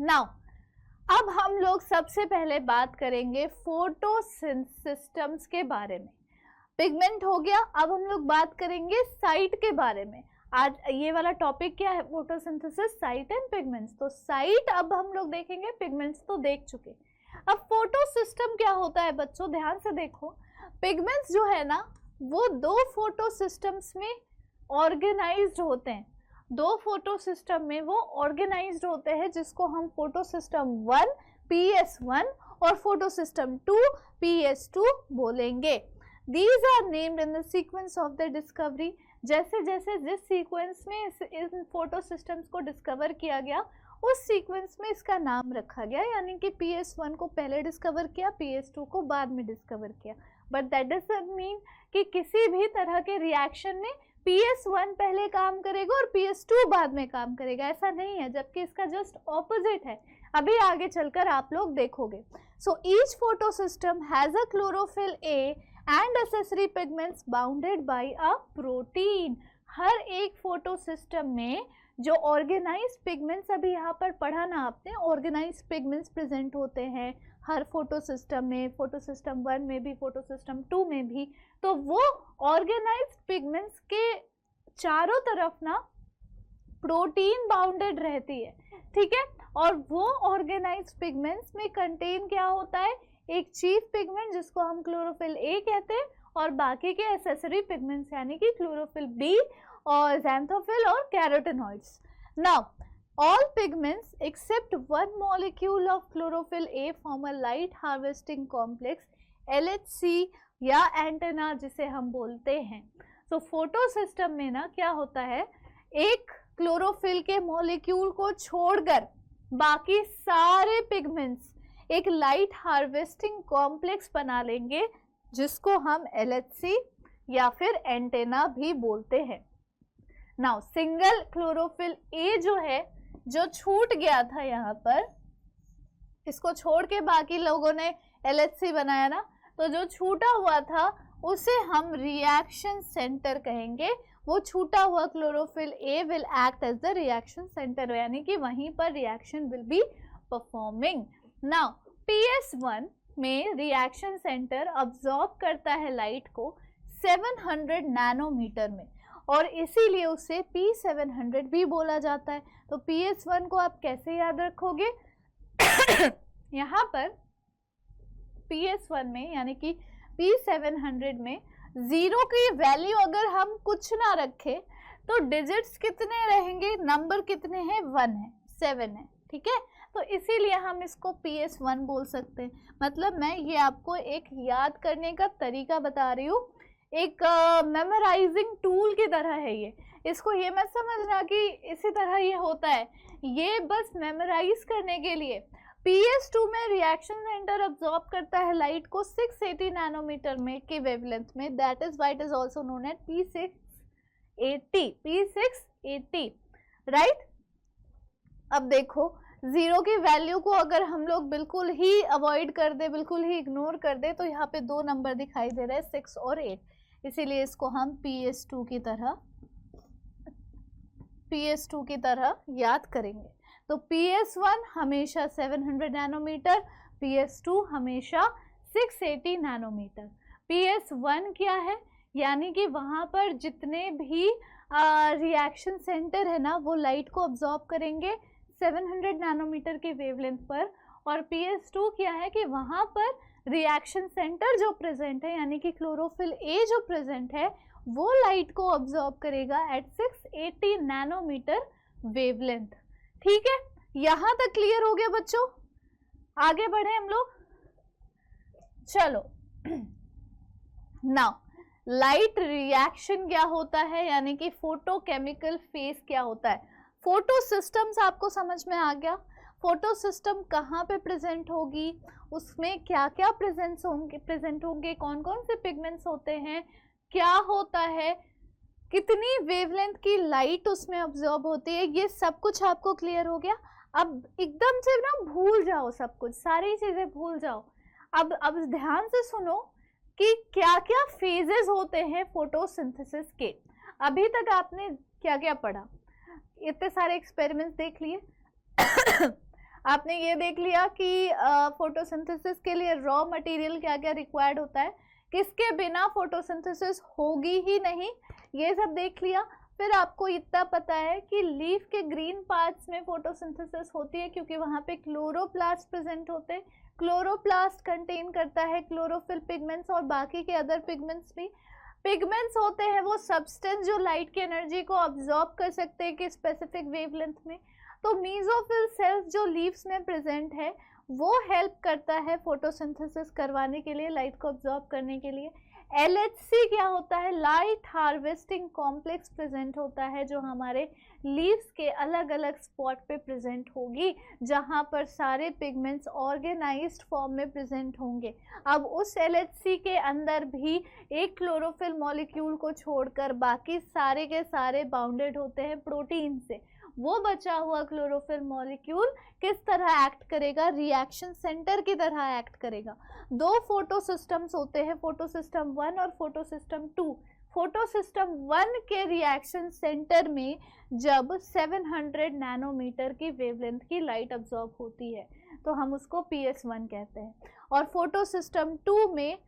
Now अब हम लोग सबसे पहले बात करेंगे फोटोसिस्टम्स के बारे में। पिगमेंट हो गया, अब हम लोग बात करेंगे साइट के बारे में। आज ये वाला टॉपिक क्या है, फोटोसिंथेसिस, साइट एंड पिगमेंट्स। तो साइट अब हम लोग देखेंगे, पिगमेंट्स तो देख चुके। अब फोटोसिस्टम क्या होता है बच्चों, ध्यान से देखो। पिगमेंट्स जो है ना वो दो फोटोसिस्टम्स में ऑर्गेनाइज्ड होते हैं, दो फोटोसिस्टम में वो ऑर्गेनाइज्ड होते हैं, जिसको हम फोटोसिस्टम 1 PS1 और फोटोसिस्टम 2 PS2 बोलेंगे। These are named in the sequence of their discovery। जैसे जैसे जिस सीक्वेंस में इन फोटोसिस्टम्स को डिस्कवर किया गया उस सीक्वेंस में इसका नाम रखा गया, यानी कि PS1 को पहले डिस्कवर किया, PS2 को बाद में डिस्कवर किया। बट दैट डजंट मीन कि किसी भी तरह के रिएक्शन में PS1 पहले काम करेगा और PS2 बाद में काम करेगा, ऐसा नहीं है, जबकि इसका जस्ट ऑपोजिट है। अभी आगे चलकर आप लोग देखोगे। So each photosystem has a chlorophyll A and accessory pigments bounded by a protein। हर एक फोटोसिस्टम में जो ऑर्गेनाइज्ड पिगमेंट्स, अभी यहाँ पर पढ़ा ना आपने, ऑर्गेनाइज्ड पिगमेंट्स प्रेजेंट होते हैं हर फोटोसिस्टम में, फोटोसिस्टम 1 में भी, फोटोसिस्टम 2 में भी। तो वो ऑर्गेनाइज्ड पिगमेंट्स के चारों तरफ ना प्रोटीन बाउंडेड रहती है, ठीक है। और वो ऑर्गेनाइज्ड पिगमेंट्स में कंटेन क्या होता है, एक चीफ पिगमेंट जिसको हम क्लोरोफिल ए कहते हैं, और बाकी के एसेसरी पिगमेंट्स यानी कि क्लोरोफिल बी और ज़ैंथोफिल और carotenoids. Now all pigments except one molecule of chlorophyll A form a light harvesting complex, LHC या एंटेना जिसे हम बोलते हैं। तो फोटोसिस्टम में ना क्या होता है, एक क्लोरोफिल के मॉलिक्यूल को छोड़कर बाकी सारे पिगमेंट्स एक लाइट हार्वेस्टिंग कॉम्प्लेक्स बना लेंगे, जिसको हम LHC या फिर एंटेना भी बोलते हैं। नाउ सिंगल क्लोरोफिल ए जो है, जो छूट गया था यहाँ पर, इसको छोड़ के बाकी लोगों ने LHC बनाया ना, तो जो छूटा हुआ था उसे हम रिएक्शन सेंटर कहेंगे। वो छूटा हुआ chlorophyll a will act as the reaction centre, यानी कि वहीं पर reaction will be performing. Now PS1 में रिएक्शन सेंटर अब्जॉर्ब करता है लाइट को 700 नैनोमीटर में, और इसीलिए उसे P700 भी बोला जाता है। तो PS1 को आप कैसे याद रखोगे यहाँ पर PS1 में यानी कि P700 में जीरो की वैल्यू अगर हम कुछ ना रखें तो डिजिट्स कितने रहेंगे, नंबर कितने हैं, 1 है, 7 है, ठीक है। तो इसीलिए हम इसको PS1 बोल सकते हैं। मतलब मैं ये आपको एक याद करने का तरीका बता रही हूँ, एक मेमोराइजिंग टूल की तरह है ये। इसको ये मत समझना कि इसी तरह ये होता है, ये बस मेमोराइज करने के लिए। PS2 में रिएक्शन सेंटर अब्जॉर्ब करता है लाइट को 680 नैनोमीटर में की वेवलेंथ में, that is why it is also known as P680, right. अब देखो जीरो की वैल्यू को अगर हम लोग बिल्कुल ही अवॉइड कर दे, बिल्कुल ही इग्नोर कर दे, तो यहाँ पे 2 नंबर दिखाई दे रहे हैं, 6 और 8, इसीलिए इसको हम PS2 की तरह याद करेंगे। तो PS1 हमेशा 700 नैनोमीटर, PS2 हमेशा 680 नैनोमीटर। PS1 क्या है, यानी कि वहाँ पर जितने भी रिएक्शन सेंटर है ना वो लाइट को अब्जॉर्ब करेंगे 700 नैनोमीटर के वेवलेंथ पर। और PS2 क्या है कि वहाँ पर रिएक्शन सेंटर जो प्रेजेंट है यानी कि क्लोरोफिल ए जो प्रेजेंट है वो लाइट को अब्जॉर्ब करेगा एट 680 नैनोमीटर वेवलेंथ। ठीक है, यहाँ तक क्लियर हो गया बच्चों? आगे बढ़े हम लोग, चलो। नाउ लाइट रिएक्शन क्या होता है, यानी कि फोटोकेमिकल फेज क्या होता है। फोटो सिस्टम्स आपको समझ में आ गया। फोटो सिस्टम कहाँ पे प्रेजेंट होगी, उसमें क्या क्या प्रेजेंट होंगे, कौन कौन से पिगमेंट्स होते हैं, क्या होता है, कितनी वेवलेंथ की लाइट उसमें ऑब्जॉर्ब होती है, ये सब कुछ आपको क्लियर हो गया। अब एकदम से ना भूल जाओ सब कुछ, सारी चीजें भूल जाओ। अब ध्यान से सुनो कि क्या क्या फेजेस होते हैं फोटोसिंथेसिस के। अभी तक आपने क्या क्या पढ़ा, इतने सारे एक्सपेरिमेंट्स देख लिए आपने ये देख लिया कि फोटोसिंथेसिस के लिए रॉ मटेरियल क्या क्या रिक्वायर्ड होता है, किसके बिना फोटोसिंथेसिस होगी ही नहीं, ये सब देख लिया। फिर आपको इतना पता है कि लीफ के ग्रीन पार्ट्स में फोटोसिंथेसिस होती है क्योंकि वहाँ पे क्लोरोप्लास्ट प्रेजेंट होते हैं। क्लोरोप्लास्ट कंटेन करता है क्लोरोफिल पिगमेंट्स और बाकी के अदर पिगमेंट्स भी। पिगमेंट्स होते हैं वो सब्सटेंस जो लाइट की एनर्जी को अब्जॉर्ब कर सकते हैं कि स्पेसिफिक वेवलेंथ में। तो मीजोफिल सेल्स जो लीव्स में प्रेजेंट है वो हेल्प करता है फोटोसिंथेसिस करवाने के लिए, लाइट को अब्जॉर्ब करने के लिए। LHC क्या होता है, लाइट हार्वेस्टिंग कॉम्प्लेक्स प्रेजेंट होता है जो हमारे लीव्स के अलग अलग स्पॉट पे प्रेजेंट होगी, जहां पर सारे पिगमेंट्स ऑर्गेनाइज्ड फॉर्म में प्रेजेंट होंगे। अब उस LHC के अंदर भी एक क्लोरोफिल मॉलिक्यूल को छोड़कर बाकी सारे के सारे बाउंडेड होते हैं प्रोटीन से। वो बचा हुआ क्लोरोफिल मॉलिक्यूल किस तरह एक्ट करेगा, रिएक्शन सेंटर की तरह एक्ट करेगा। दो फोटो सिस्टम्स होते हैं, फोटो सिस्टम 1 और फोटो सिस्टम 2। फोटो सिस्टम 1 के रिएक्शन सेंटर में जब 700 नैनोमीटर की वेवलेंथ की लाइट अब्जॉर्ब होती है तो हम उसको PS1 कहते हैं। और फोटो सिस्टम 2 में,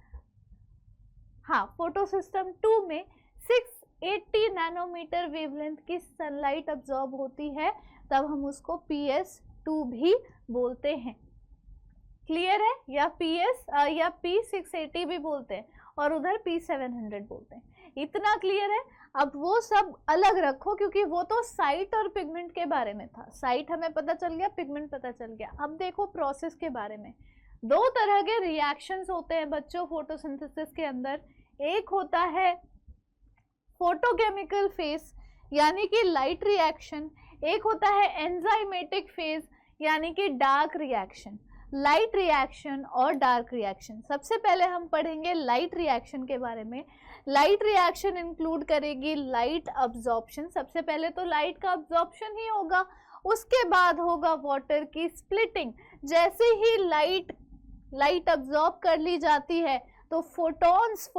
हाँ, फोटो सिस्टम 2 में 680 नैनोमीटर वेवलेंथ की सनलाइट अब्जॉर्ब होती है, तब हम उसको PS2 भी बोलते हैं। क्लियर है? या या P680 भी बोलते हैं और उधर P700 बोलते हैं। इतना क्लियर है? अब वो सब अलग रखो क्योंकि वो तो साइट और पिगमेंट के बारे में था। साइट हमें पता चल गया, पिगमेंट पता चल गया। अब देखो प्रोसेस के बारे में। दो तरह के रिएक्शंस होते हैं बच्चों फोटोसिंथेसिस के अंदर। एक होता है फोटोकेमिकल फेज यानी कि लाइट रिएक्शन, एक होता है एंजाइमेटिक फेज यानी कि डार्क रिएक्शन। लाइट रिएक्शन और डार्क रिएक्शन, सबसे पहले हम पढ़ेंगे लाइट रिएक्शन के बारे में। लाइट रिएक्शन इंक्लूड करेगी लाइट अब्जॉर्प्शन। सबसे पहले तो लाइट का अब्जॉर्प्शन ही होगा, उसके बाद होगा वाटर की स्प्लिटिंग। जैसे ही लाइट अब्जॉर्ब कर ली जाती है तो फोटॉन्स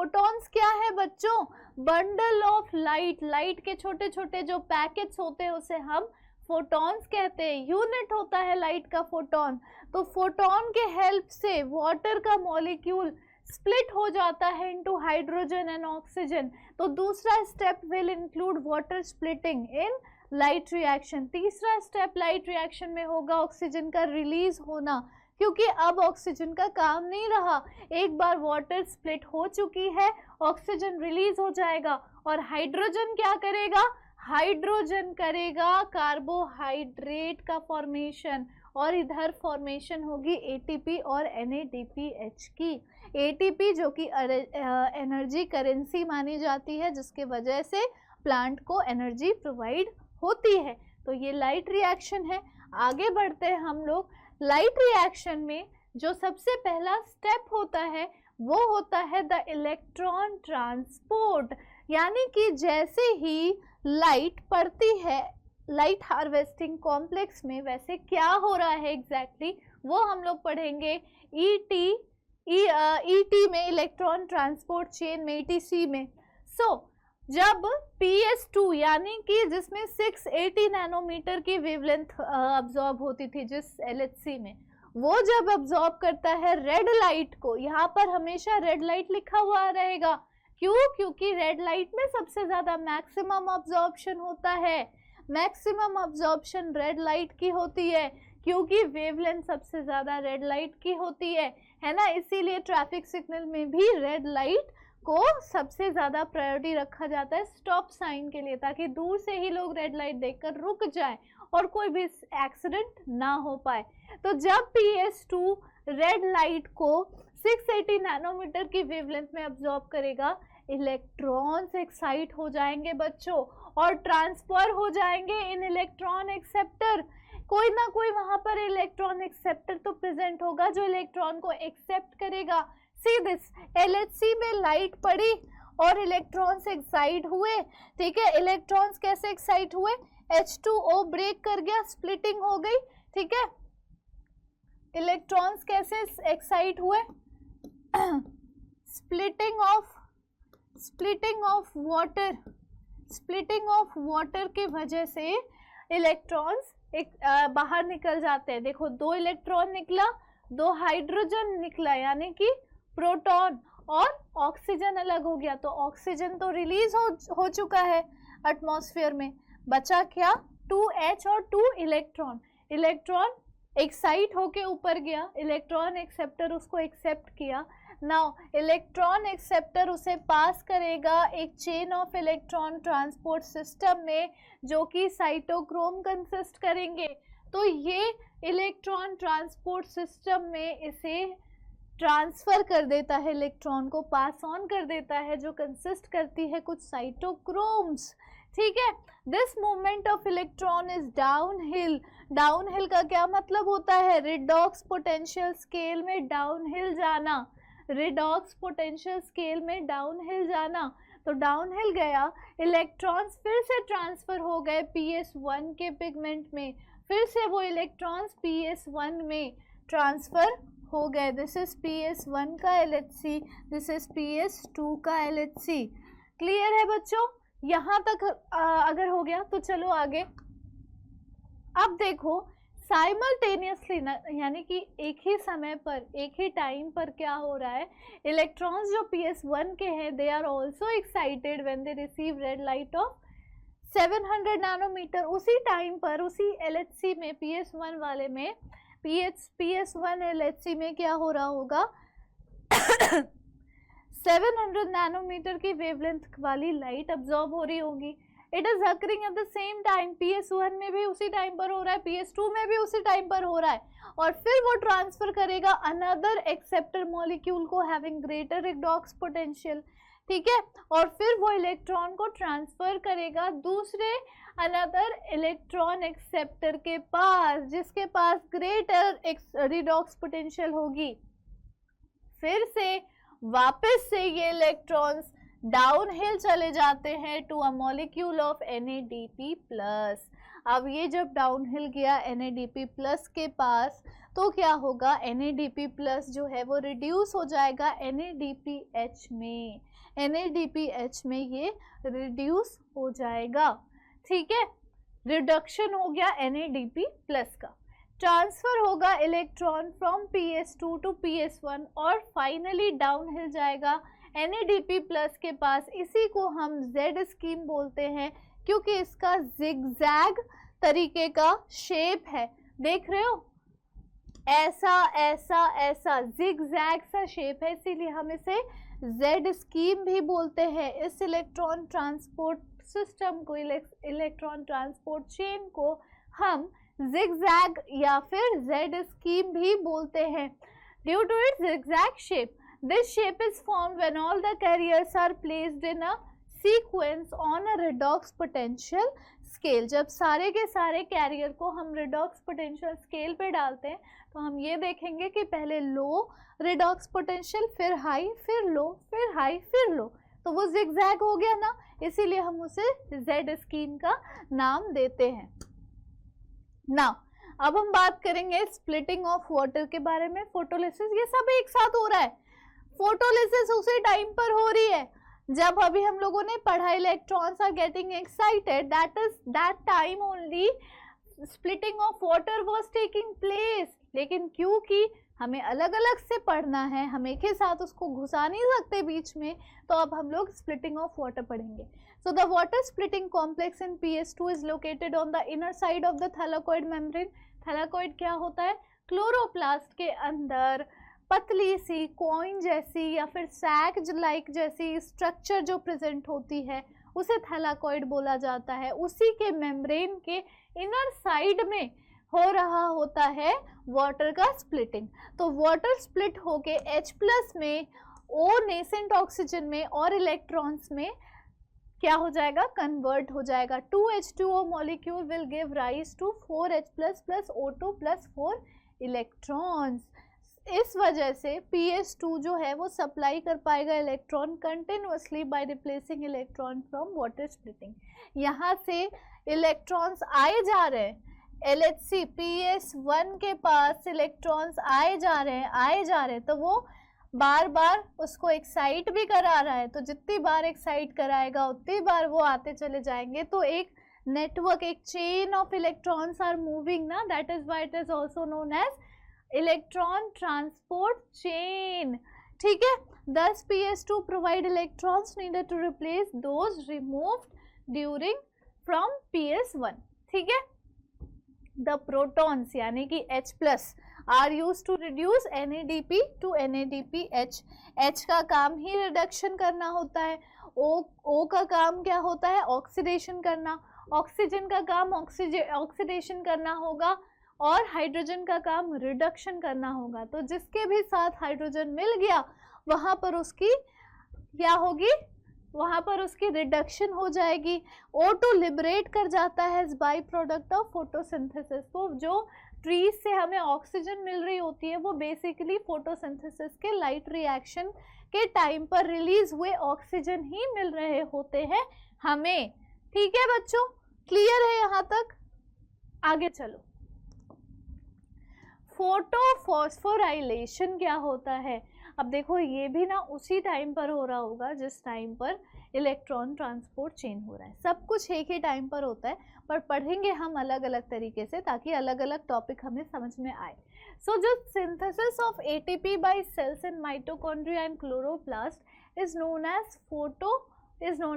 क्या है बच्चों, बंडल ऑफ लाइट के छोटे छोटे जो पैकेट्स होते हैं उसे हम फोटॉन्स कहते हैं। यूनिट होता है लाइट का फोटॉन। तो फोटॉन के हेल्प से वाटर का मॉलिक्यूल स्प्लिट हो जाता है इनटू हाइड्रोजन एंड ऑक्सीजन। तो दूसरा step will include water splitting in light reaction. तीसरा स्टेप लाइट रिएक्शन में होगा ऑक्सीजन का रिलीज होना, क्योंकि अब ऑक्सीजन का काम नहीं रहा। एक बार वाटर स्प्लिट हो चुकी है, ऑक्सीजन रिलीज हो जाएगा और हाइड्रोजन क्या करेगा, हाइड्रोजन करेगा कार्बोहाइड्रेट का फॉर्मेशन और इधर फॉर्मेशन होगी ATP और NADPH की। ATP जो कि एनर्जी करेंसी मानी जाती है, जिसके वजह से प्लांट को एनर्जी प्रोवाइड होती है। तो ये लाइट रिएक्शन है। आगे बढ़ते हैं हम लोग। लाइट रिएक्शन में जो सबसे पहला स्टेप होता है वो होता है द इलेक्ट्रॉन ट्रांसपोर्ट, यानी कि जैसे ही लाइट पड़ती है लाइट हार्वेस्टिंग कॉम्प्लेक्स में, वैसे क्या हो रहा है एग्जैक्टली वो हम लोग पढ़ेंगे ET में, इलेक्ट्रॉन ट्रांसपोर्ट चेन में, ETC में। जब PS2 यानी कि जिसमें 680 नैनोमीटर की वेवलेंथ अब्जॉर्ब होती थी जिस LHC में, वो जब अब्सॉर्ब करता है रेड लाइट को, यहाँ पर हमेशा रेड लाइट लिखा हुआ रहेगा, क्यों? क्योंकि रेड लाइट में सबसे ज्यादा मैक्सिमम अब्सॉर्प्शन होता है। मैक्सिमम अब्सॉर्प्शन रेड लाइट की होती है, क्योंकि वेवलेंथ सबसे ज्यादा रेड लाइट की होती है ना। इसीलिए ट्रैफिक सिग्नल में भी रेड लाइट को सबसे ज्यादा प्रायोरिटी रखा जाता है स्टॉप साइन के लिए, ताकि दूर से ही लोग रेड लाइट देखकर रुक जाएं और कोई भी एक्सीडेंट ना हो पाए। तो जब PS2 रेड लाइट को 680 नैनोमीटर की वेवलेंथ में अब्सॉर्ब करेगा, इलेक्ट्रॉन्स एक्साइट हो जाएंगे बच्चों और ट्रांसफर हो जाएंगे इन इलेक्ट्रॉन एक्सेप्टर। कोई ना कोई वहां पर इलेक्ट्रॉन एक्सेप्टर तो प्रेजेंट होगा जो इलेक्ट्रॉन को एक्सेप्ट करेगा। सी दिस, LHC में लाइट पड़ी और इलेक्ट्रॉन्स एक्साइट हुए, ठीक है। इलेक्ट्रॉन्स कैसे एक्साइट हुए? H2O ब्रेक कर गया, स्प्लिटिंग हो गई, ठीक है। इलेक्ट्रॉन्स कैसे एक्साइट हुए? Splitting of water, splitting of water की वजह से इलेक्ट्रॉन्स बाहर निकल जाते हैं। देखो, 2 इलेक्ट्रॉन निकला, 2 हाइड्रोजन निकला, यानी कि प्रोटॉन, और ऑक्सीजन अलग हो गया। तो ऑक्सीजन तो रिलीज हो चुका है एटमॉस्फेयर में, बचा क्या? 2H और 2 इलेक्ट्रॉन। इलेक्ट्रॉन एक्साइट होके ऊपर गया, इलेक्ट्रॉन एक्सेप्टर उसको एक्सेप्ट किया। नाउ इलेक्ट्रॉन एक्सेप्टर उसे पास करेगा एक chain of electron transport system में, जो कि साइटोक्रोम कंसिस्ट करेंगे। तो ये इलेक्ट्रॉन ट्रांसपोर्ट सिस्टम में इसे ट्रांसफर कर देता है, इलेक्ट्रॉन को पास ऑन कर देता है, जो कंसिस्ट करती है कुछ साइटोक्रोम्स, ठीक है। This movement of electron is downhill. Downhill का क्या मतलब होता है? रिडॉक्स पोटेंशियल स्केल में डाउनहिल जाना, रिडॉक्स पोटेंशियल स्केल में डाउनहिल जाना। तो डाउनहिल गया, इलेक्ट्रॉन्स फिर से ट्रांसफर हो गए PS1 के पिगमेंट में, फिर से वो इलेक्ट्रॉन्स PS1 में ट्रांसफर हो गए। दिस इज PS1 का LHC, दिस इज PS2 का LHC। क्लियर है बच्चों? यहाँ तक अगर हो गया तो चलो आगे। अब देखो, साइमल्टेनियसली, यानी कि एक ही समय पर, एक ही टाइम पर क्या हो रहा है, इलेक्ट्रॉन्स जो PS1 के हैं, they are also excited when they receive red light of 700 nanometre. उसी टाइम पर, उसी LHC में, PS1 वाले में, PS1 LHC में क्या हो रहा होगा? 700 नैनोमीटर की वेवलेंथ वाली लाइट अब्सॉर्ब हो रही होगी। It is occurring at the same time. PS1 में भी उसी टाइम पर हो रहा है, PS2 में भी उसी टाइम पर हो रहा है, और फिर वो ट्रांसफर करेगा अनदर एक्सेप्टर मॉलिक्यूल को हैविंग ग्रेटर रिडॉक्स पोटेंशियल, ठीक है। और फिर वो इलेक्ट्रॉन को ट्रांसफर करेगा दूसरे अनदर इलेक्ट्रॉन एक्सेप्टर के पास, जिसके पास ग्रेटर रिडॉक्स पोटेंशियल होगी। फिर से वापस से ये इलेक्ट्रॉन्स डाउनहिल चले जाते हैं to a molecule of NADP+। अब ये जब डाउनहिल गया NADP+ के पास, तो क्या होगा? NADP+ जो है वो रिड्यूस हो जाएगा NADPH में, NADPH में ये रिड्यूस हो जाएगा, ठीक है। रिडक्शन हो गया NADP+ का। ट्रांसफर होगा electron from PS2 to PS1 और फाइनली डाउनहिल जाएगा NADP+ के पास। इसी को हम Z स्कीम बोलते हैं, क्योंकि इसका जिगजैग तरीके का शेप है। देख रहे हो, ऐसा ऐसा ऐसा जिगजैग सा शेप है, इसीलिए हम इसे Z स्कीम भी बोलते हैं। इस इलेक्ट्रॉन ट्रांसपोर्ट सिस्टम को, इलेक्ट्रॉन ट्रांसपोर्ट चेन को हम zigzag या फिर Z स्कीम भी बोलते हैं। Due to its zigzag shape, this shape is formed when all the carriers are placed in a sequence on a redox potential scale। जब सारे के सारे कैरियर को हम redox potential scale पे डालते हैं, तो हम ये देखेंगे कि पहले लो redox potential, फिर हाई, फिर लो, फिर हाई, फिर लो। तो वो zigzag हो गया ना, इसीलिए हम उसे Z स्कीम का नाम देते हैं। नाउ अब हम बात करेंगे स्प्लिटिंग ऑफ वाटर के बारे में। फोटोलिसिस, ये सब एक साथ हो रहा है। फोटोलिसिस उसी टाइम पर हो रही है जब अभी हम लोगों ने पढ़ा electrons are getting excited, that time only splitting of water was taking place. लेकिन क्योंकि हमें अलग अलग से पढ़ना है, हम एक ही साथ उसको घुसा नहीं सकते बीच में, तो अब हम लोग स्प्लिटिंग ऑफ वाटर पढ़ेंगे। So the water splitting complex in PS2 is located on the inner side of the thylakoid membrane. Thylakoid क्या होता है? क्लोरोप्लास्ट के अंदर पतली सी कॉइन जैसी या फिर सैक लाइक जैसी स्ट्रक्चर जो प्रेजेंट होती है उसे थैलाकोइड बोला जाता है। उसी के मेम्ब्रेन के इनर साइड में हो रहा होता है वाटर का स्प्लिटिंग। तो वाटर स्प्लिट होके H+ में, O नेसेंट ऑक्सीजन में और इलेक्ट्रॉन्स में क्या हो जाएगा? कन्वर्ट हो जाएगा। 2H2O molecule will give rise to 4H+ plus O2 plus 4 electrons. इस वजह से PS2 जो है वो सप्लाई कर पाएगा electron continuously by replacing electron from water splitting. यहाँ से इलेक्ट्रॉन्स आए जा रहे हैं, LHC PS1 के पास इलेक्ट्रॉन्स आए जा रहे हैं, तो वो बार बार उसको एक्साइट भी करा रहा है। तो जितनी बार एक्साइट कराएगा उतनी बार वो आते चले जाएंगे। तो एक नेटवर्क, एक chain of electrons are moving ना, that is why it is also known as electron transport chain. ठीक है, thus PS2 provide electrons needed to replace those removed during from PS1। ठीक है, the protons यानी कि H+ are used to reduce NADP to NADPH। H का काम ही रिडक्शन करना होता है, O का काम क्या होता है? ऑक्सीडेशन करना। ऑक्सीजन का काम ऑक्सीडेशन करना होगा और हाइड्रोजन का काम रिडक्शन करना होगा। तो जिसके भी साथ हाइड्रोजन मिल गया वहाँ पर उसकी क्या होगी? वहाँ पर उसकी रिडक्शन हो जाएगी। O2 लिबरेट कर जाता है as by product of photosynthesis. तो जो ट्रीज से हमें ऑक्सीजन मिल रही होती है वो बेसिकली फोटोसिंथेसिस के लाइट रिएक्शन के टाइम पर रिलीज हुए ऑक्सीजन ही मिल रहे होते हैं हमें। ठीक है बच्चों, क्लियर है यहाँ तक? आगे चलो। फोटोफॉस्फोराइलेशन क्या होता है? अब देखो ये भी ना उसी टाइम पर हो रहा होगा जिस टाइम पर इलेक्ट्रॉन ट्रांसपोर्ट चेन हो रहा है। सब कुछ एक ही टाइम पर होता है, पर पढ़ेंगे हम अलग अलग तरीके से ताकि अलग अलग टॉपिक हमें समझ में आए। सो जो synthesis of ATP by cells in mitochondria and chloroplast is known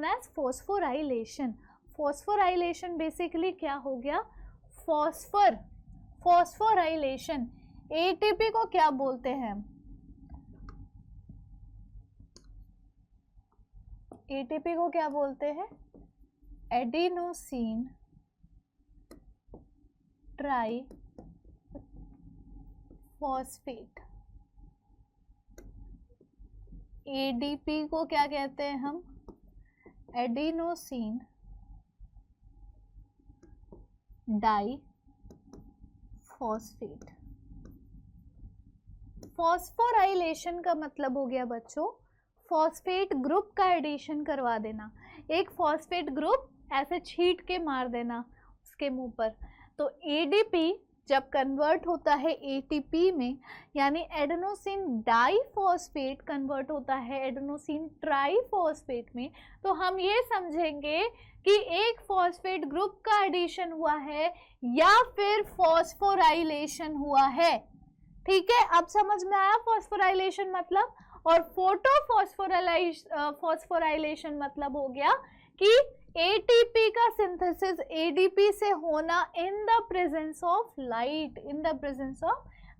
as phosphorylation. Phosphorylation basically क्या हो गया? फॉस्फोराइलेशन। ATP को क्या बोलते हैं? ATP को क्या बोलते हैं? Adenosine triphosphate. ADP को क्या कहते हैं हम? Adenosine diphosphate. फॉस्फोराइलेशन का मतलब हो गया बच्चों फॉस्फेट ग्रुप का एडिशन करवा देना। एक फॉस्फेट ग्रुप ऐसे छीट के मार देना उसके मुंह पर। तो ADP जब कन्वर्ट होता है ATP में, यानी एडेनोसिन डाइफॉस्फेट कन्वर्ट होता है एडेनोसिन ट्राइफॉस्फेट में, तो हम ये समझेंगे कि एक फॉस्फेट ग्रुप का एडिशन हुआ है या फिर फॉस्फोराइलेशन हुआ है। ठीक है, अब समझ में आया फॉस्फोराइलेशन मतलब। और फॉस्फोराइलेशन मतलब हो गया कि ATP का सिंथेसिस ADP से होना इन द प्रेजेंस ऑफ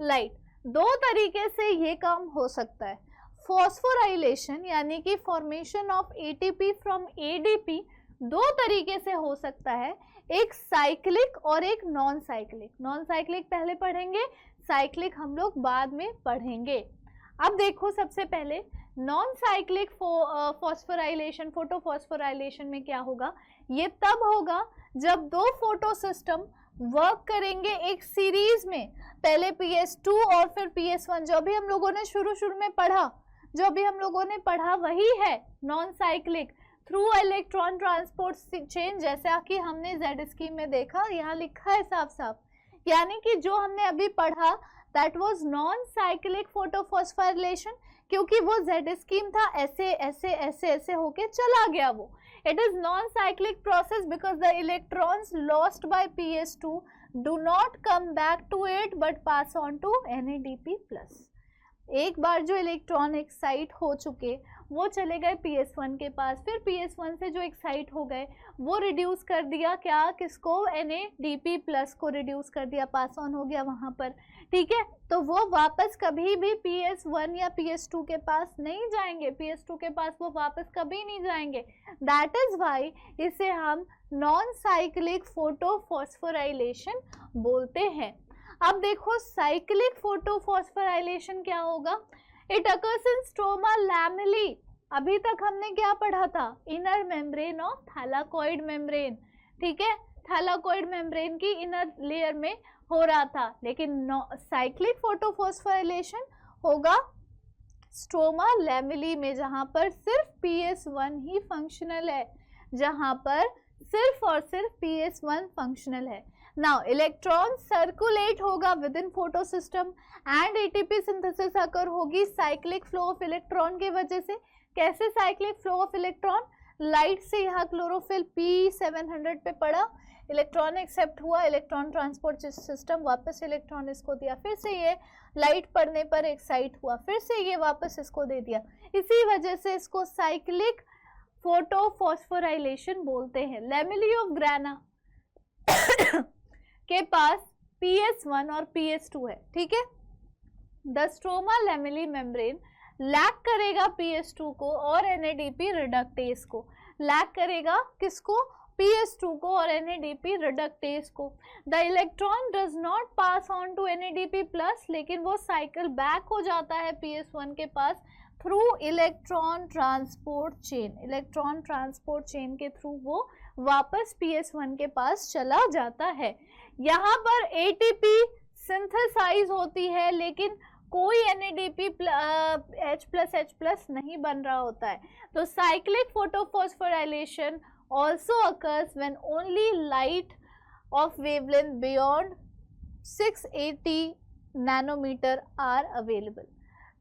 लाइट। दो तरीके से ये काम हो सकता है। फॉस्फोराइलेशन यानी कि formation of ATP from ADP दो तरीके से हो सकता है, एक साइक्लिक और एक नॉन साइक्लिक। नॉन साइक्लिक पहले पढ़ेंगे, साइक्लिक हम लोग बाद में पढ़ेंगे। अब देखो सबसे पहले नॉन साइक्लिक फॉस्फोराइलेशन, फोटोफॉस्फोराइलेशन में क्या होगा? ये तब होगा जब दो फोटो सिस्टम वर्क करेंगे एक सीरीज में, पहले PS2 और फिर PS1। जो भी हम लोगों ने शुरू में पढ़ा वही है non cyclic. Through electron transport chain, जैसा कि हमने Z स्कीम में देखा, यहाँ लिखा है साफ साफ, यानी कि जो हमने अभी पढ़ा that was non cyclic photophosphorylation, क्योंकि वो जेड स्कीम था, ऐसे ऐसे ऐसे ऐसे होके चला गया वो. It is non cyclic process because the electrons lost by PS2 do not come back to it but pass on to NADP+. एक बार जो इलेक्ट्रॉन एक्साइट हो चुके वो चले गए PS1 के पास, फिर PS1 से जो एक्साइट हो गए वो रिड्यूस कर दिया क्या, किसको, NADP+ को रिड्यूस कर दिया, पास ऑन हो गया वहाँ पर. ठीक है, तो वो वापस कभी भी PS1 या PS2 के पास नहीं जाएंगे, PS2 के पास वो वापस कभी नहीं जाएंगे. दैट इज वाई इसे हम नॉन साइक्लिक फोटोफॉस्फोराइलेशन बोलते हैं. अब देखो साइक्लिक फोटोफॉस्फोराइलेशन क्या होगा. It occurs in stroma lamellae. अभी तक हमने क्या पढ़ा था, inner membrane of thylakoid membrane. ठीक है, थैलाकॉइड मेम्ब्रेन की इनर लेयर में हो रहा था, लेकिन साइक्लिक फोटोफॉस्फोराइलेशन होगा स्ट्रोमा लैमेली में, जहां पर सिर्फ PS1 ही फंक्शनल है, जहां पर सिर्फ और सिर्फ PS1 फंक्शनल है. नाउ इलेक्ट्रॉन सर्कुलेट होगा within photosystem and ATP synthesis occur होगी साइक्लिक फ्लो ऑफ इलेक्ट्रॉन के वजह से. कैसे cyclic flow of electron, light से यहाँ क्लोरोफिल P700 पे पड़ा, इलेक्ट्रॉन एक्सेप्ट हुआ, इलेक्ट्रॉन ट्रांसपोर्ट सिस्टम वापस इलेक्ट्रॉन इसको दिया, फिर से ये लाइट पड़ने पर एक्साइट हुआ, फिर से ये वापस इसको दे दिया. इसी वजह से इसको साइक्लिक फोटोफॉस्फोराइलेशन बोलते हैं. लैमेली ऑफ ग्राना के पास PS1 और PS2 है. ठीक है, the stroma lamellae membrane lack करेगा PS2 को और NADP रिडक्टेज को. लैक करेगा किसको, PS2 को और NADP रिडक्टेज को. The electron does not pass on to NADP+, लेकिन वो साइकिल बैक हो जाता है PS1 के pass through electron transport chain. Electron transport chain के थ्रू वो वापस PS1 के पास चला जाता है. यहाँ पर ATP सिंथेसाइज होती है, लेकिन कोई NADP H+H+ नहीं बन रहा होता है. तो cyclic photophosphorylation also occurs when only light of wavelength beyond 680 nanometer are available.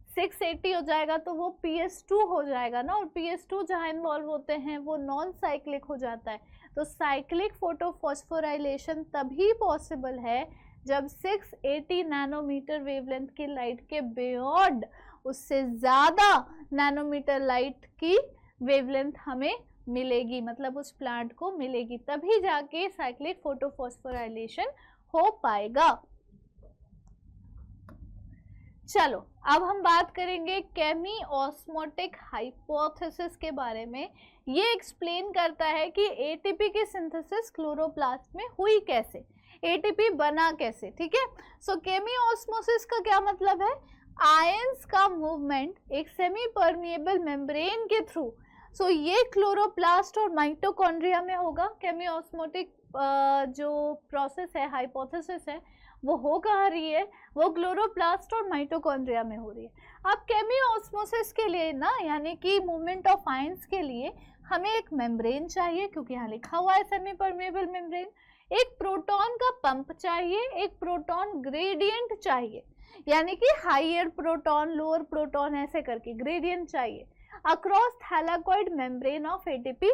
680 हो जाएगा तो वो PS2 हो जाएगा ना, और PS2 जहाँ इन्वॉल्व होते हैं वो नॉन साइक्लिक हो जाता है. तो साइक्लिक फोटोफॉस्फोराइलेशन तभी पॉसिबल है जब 680 नैनोमीटर वेवलेंथ की लाइट के बियॉन्ड, उससे ज़्यादा नैनोमीटर लाइट की वेवलेंथ हमें मिलेगी, मतलब उस प्लांट को मिलेगी, तभी जाके साइक्लिक फोटोफॉस्फोराइलेशन हो पाएगा. चलो अब हम बात करेंगे केमी ऑस्मोटिक हाइपोथेसिस के बारे में. ये एक्सप्लेन करता है कि ATP की सिंथेसिस क्लोरोप्लास्ट में हुई कैसे, ATP बना कैसे. ठीक है, सो केमी ऑस्मोसिस का क्या मतलब है, आयंस का मूवमेंट एक सेमी परमिएबल मेम्ब्रेन के थ्रू. सो ये क्लोरोप्लास्ट और माइटोकॉन्ड्रिया में होगा. केमी ऑस्मोटिक जो प्रोसेस है, हाइपोथेसिस है, वो हो कहाँ रही है, वो क्लोरोप्लास्ट और माइटोकॉन्ड्रिया में हो रही है. अब केमी ऑस्मोसिस के लिए ना, यानी कि मूवमेंट ऑफ आयंस के लिए हमें एक मेम्ब्रेन चाहिए, क्योंकि यहाँ लिखा हुआ है सेमी परमिएबल मेम्ब्रेन. एक प्रोटॉन का पंप चाहिए, एक प्रोटॉन ग्रेडियंट चाहिए, यानी कि हाइयर प्रोटॉन लोअर प्रोटॉन ऐसे करके ग्रेडियंट चाहिए across thylakoid membrane of ATP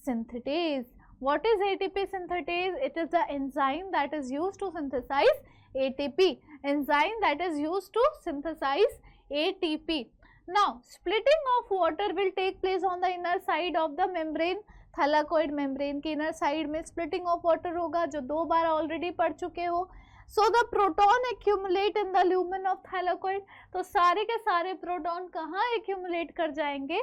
synthetase. What is ATP synthetase? It is the enzyme that is used to synthesize ATP. Enzyme that is used to synthesize ATP. Now, splitting of water will take place on the inner side of the membrane. Thylakoid membrane की inner side में splitting of water होगा, जो 2 बार already पढ़ चुके हो. So the proton accumulate in the lumen of thylakoid. तो सारे के सारे प्रोटॉन कहाँ accumulate कर जाएंगे,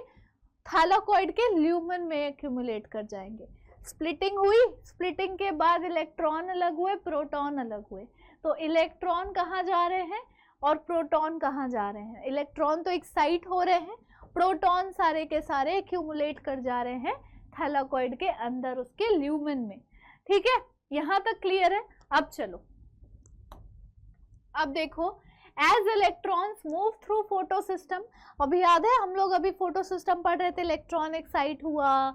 थैलाकॉइड के ल्यूमन में accumulate कर जाएंगे. स्प्लिटिंग हुई, स्प्लिटिंग के बाद इलेक्ट्रॉन अलग हुए, प्रोटॉन अलग हुए. तो इलेक्ट्रॉन कहाँ जा रहे हैं और प्रोटॉन कहाँ जा रहे हैं. इलेक्ट्रॉन तो एक्साइट हो रहे हैं, प्रोटॉन सारे के सारे accumulate कर जा रहे हैं थैलाकॉइड के अंदर, उसके ल्यूमन में. ठीक है, यहाँ तक क्लियर है. अब चलो, अब देखो, as electrons move through photo system. अभी याद है हम लोग अभी फोटो सिस्टम पढ़ रहे थे, इलेक्ट्रॉन एक्साइट हुआ,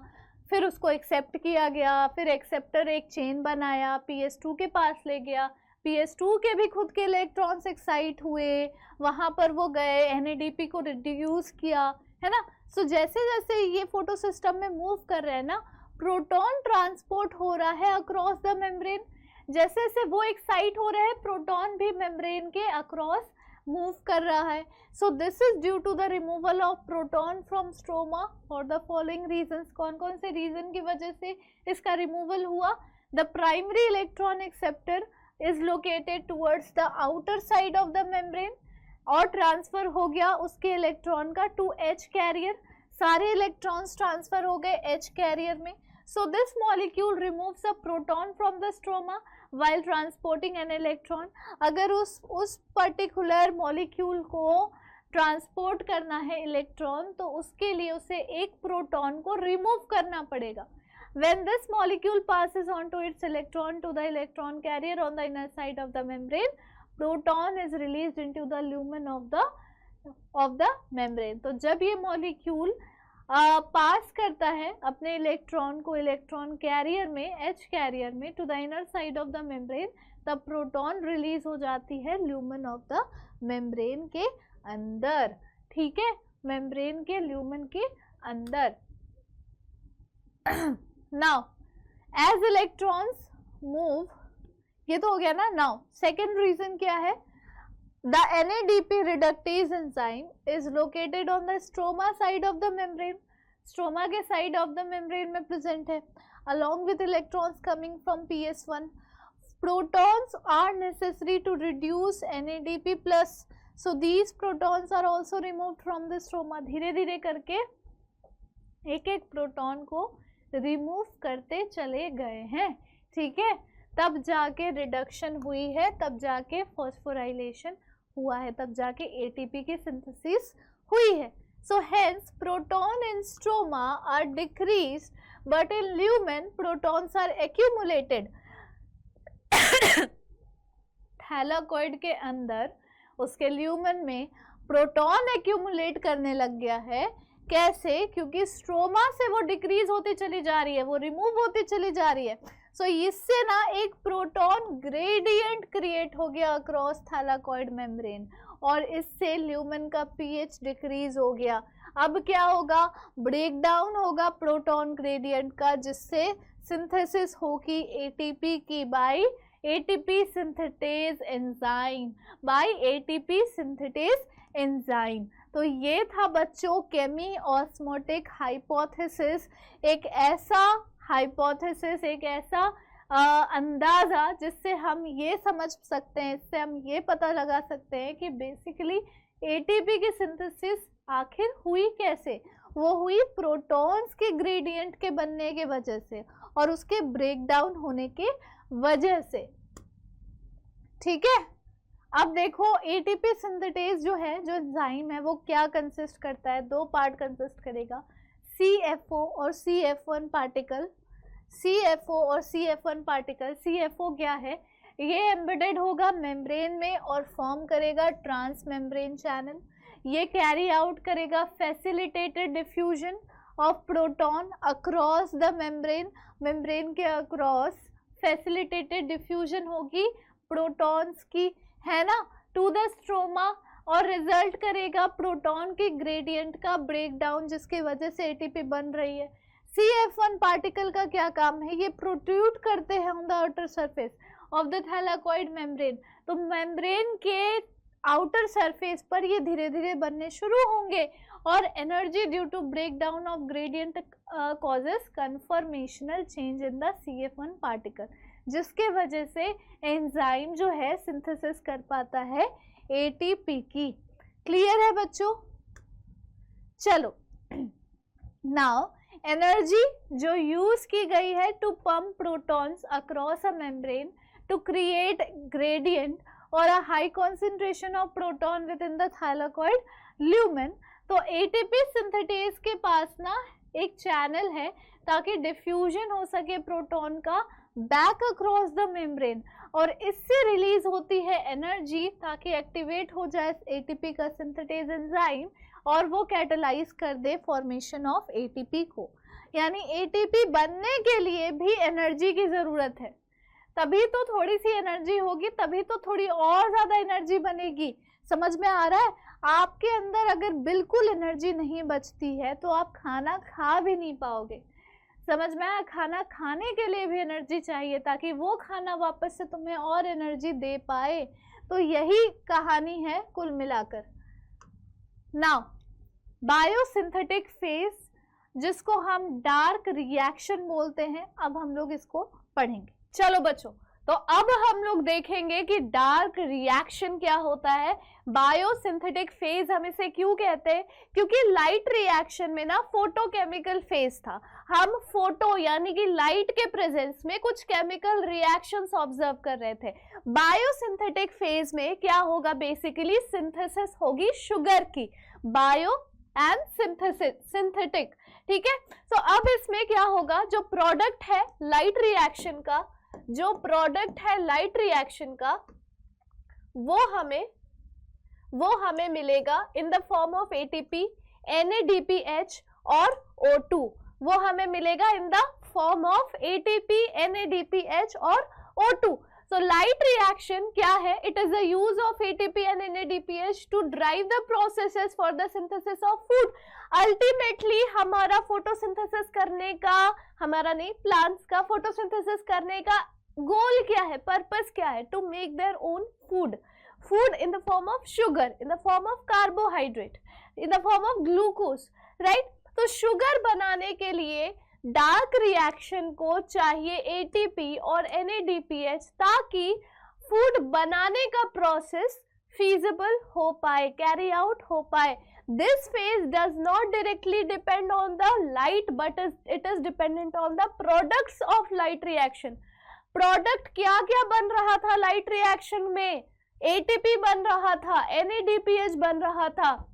फिर उसको एक्सेप्ट किया गया, फिर एक्सेप्टर एक चेन बनाया, PS2 के पास ले गया, PS2 के भी खुद के इलेक्ट्रॉन्स एक्साइट हुए, वहां पर वो गए, NADP को रिड्यूस किया, है ना। सो जैसे जैसे ये फोटो सिस्टम में मूव कर रहे हैं ना, प्रोटॉन ट्रांसपोर्ट हो रहा है अक्रॉस द मेम्ब्रेन। जैसे जैसे वो एक्साइट हो रहे हैं, प्रोटॉन भी मेम्ब्रेन के अक्रॉस मूव कर रहा है। So this is due to the removal of proton from stroma for the following reasons. कौन कौन से रीजन की वजह से इसका रिमूवल हुआ? The primary electron acceptor is located towards the outer side of the membrane, और ट्रांसफर हो गया उसके इलेक्ट्रॉन का टू H कैरियर। सारे इलेक्ट्रॉन्स ट्रांसफर हो गए H कैरियर में। So this molecule removes a proton from the stroma while transporting an electron। अगर उस पर्टिकुलर मॉलिक्यूल को ट्रांसपोर्ट करना है इलेक्ट्रॉन, तो उसके लिए उसे एक प्रोटॉन को रिमूव करना पड़ेगा। When this molecule passes on to its electron to the electron carrier on the inner side of the membrane, proton is released into the lumen of the membrane। तो जब ये मॉलिक्यूल पास करता है अपने इलेक्ट्रॉन को इलेक्ट्रॉन कैरियर में, H कैरियर में, to the inner side of the membrane, तब प्रोटॉन रिलीज हो जाती है ल्यूमन ऑफ द मेम्ब्रेन के अंदर। ठीक है, मेम्ब्रेन के ल्यूमन के अंदर। नाउ एज इलेक्ट्रॉन्स मूव, ये तो हो गया ना। नाउ सेकेंड रीजन क्या है? The NADP reductase enzyme is located on the stroma side of the membrane। Stroma के side of the membrane में present है, along with electrons coming from PS1। Protons are necessary to reduce NADP plus, so these protons are also removed from the stroma। धीरे धीरे करके एक एक प्रोटॉन को रिमूव करते चले गए हैं। ठीक है, तब जाके रिडक्शन हुई है, तब जाके फॉस्फोराइलेशन हुआ है, तब जाके ATP की सिंथेसिस हुई है। So hence proton in stroma are decreased, but in lumen protons are accumulated. Thylakoid के अंदर उसके ल्यूमेन में प्रोटॉन एक्यूमुलेट करने लग गया है। कैसे? क्योंकि स्ट्रोमा से वो डिक्रीज होती चली जा रही है, वो रिमूव होती चली जा रही है। सो इससे ना एक प्रोटॉन ग्रेडियंट क्रिएट हो गया अक्रॉस थैलाकॉइड मेम्ब्रेन, और इससे ल्यूमेन का pH डिक्रीज हो गया। अब क्या होगा? ब्रेक डाउन होगा प्रोटॉन ग्रेडियंट का, जिससे सिंथेसिस होगी ATP की by ATP synthetase enzyme, by ATP synthetase enzyme. तो ये था बच्चों केमी ऑस्मोटिक हाइपोथेसिस, एक ऐसा हाइपोथेसिस, एक ऐसा अंदाज़ा जिससे हम ये समझ सकते हैं, इससे हम ये पता लगा सकते हैं कि बेसिकली ATP की सिंथेसिस आखिर हुई कैसे। वो हुई प्रोटॉन्स के ग्रेडियंट के बनने के वजह से और उसके ब्रेक डाउन होने के वजह से। ठीक है, अब देखो ATP सिंथेटेज जो है, जो एंजाइम है, वो क्या कंसिस्ट करता है? दो पार्ट कंसिस्ट करेगा, CFO और CF1 पार्टिकल। CFO और CF1 पार्टिकल, CFO क्या है? ये एम्बेडेड होगा मेम्ब्रेन में और फॉर्म करेगा ट्रांस मेम्ब्रेन चैनल। ये कैरी आउट करेगा facilitated diffusion of proton across the membrane. Membrane के अक्रॉस फैसिलिटेटेड डिफ्यूजन होगी प्रोटॉन्स की, है ना, टू द स्ट्रोमा, और रिजल्ट करेगा प्रोटॉन के ग्रेडियंट का ब्रेक डाउन, जिसकी वजह से ATP बन रही है। CF1 पार्टिकल का क्या काम है? ये प्रोट्रूड करते हैं on the outer surface of the thylakoid membrane. तो मेम्ब्रेन के आउटर सरफेस पर ये धीरे धीरे बनने शुरू होंगे, और energy due to break down of gradient causes conformational change in the CF1 particle, जिसके वजह से एंजाइम जो है सिंथेसिस कर पाता है ATP की। क्लियर है बच्चों? चलो, नाउ एनर्जी जो यूज की गई है to pump protons across a membrane to create gradient और a high concentration of proton within the thylakoid lumen. तो ATP सिंथेटेज के पास ना एक चैनल है ताकि डिफ्यूजन हो सके प्रोटॉन का बैक अक्रॉस द मेम्ब्रेन, और इससे रिलीज होती है एनर्जी ताकि एक्टिवेट हो जाए ATP का सिंथेटेज एंजाइम और वो कैटलाइज कर दे फॉर्मेशन ऑफ ATP को। यानी ATP बनने के लिए भी एनर्जी की ज़रूरत है। तभी तो थोड़ी सी एनर्जी होगी, तभी तो थोड़ी और ज्यादा एनर्जी बनेगी। समझ में आ रहा है? आपके अंदर अगर बिल्कुल एनर्जी नहीं बचती है तो आप खाना खा भी नहीं पाओगे। समझ में आया? खाना खाने के लिए भी एनर्जी चाहिए ताकि वो खाना वापस से तुम्हें और एनर्जी दे पाए। तो यही कहानी है कुल मिलाकर। नाउ बायोसिंथेटिक फेज, जिसको हम डार्क रिएक्शन बोलते हैं, अब हम लोग इसको पढ़ेंगे। चलो बच्चों, तो अब हम लोग देखेंगे कि डार्क रिएक्शन क्या होता है। बायोसिंथेटिक फेज हम इसे क्यों कहते हैं? क्योंकि लाइट रिएक्शन में ना फोटोकेमिकल फेज था। हम फोटो यानी कि लाइट के प्रेजेंस में कुछ केमिकल रिएक्शंस ऑब्जर्व कर रहे थे। बायोसिंथेटिक फेज में क्या होगा? बेसिकली सिंथेसिस होगी शुगर की, बायो एंड सिंथेटिक। ठीक है, तो अब इसमें क्या होगा? जो प्रोडक्ट है लाइट रिएक्शन का, जो प्रोडक्ट है लाइट रिएक्शन का, वो हमें मिलेगा in the form of ATP, NADPH और O2। वो हमें मिलेगा in the form of ATP, NADPH और O2। So light reaction क्या है? It is the use of ATP and NADPH to drive the processes for the synthesis of food. Ultimately हमारा photosynthesis करने का, हमारा नहीं, plants का photosynthesis करने का goal क्या है, purpose क्या है? To make their own food. Food in the form of sugar, in the form of carbohydrate, in the form of glucose, right? तो sugar बनाने के लिए डार्क रिएक्शन को चाहिए एटीपी और NADPH ताकि फूड बनाने का प्रोसेस feasible हो पाए, कैरी आउट हो पाए। This phase does not directly depend on the light, but it is dependent on the products of light reaction. Product क्या क्या बन रहा था लाइट रिएक्शन में? ATP बन रहा था, NADPH बन रहा था,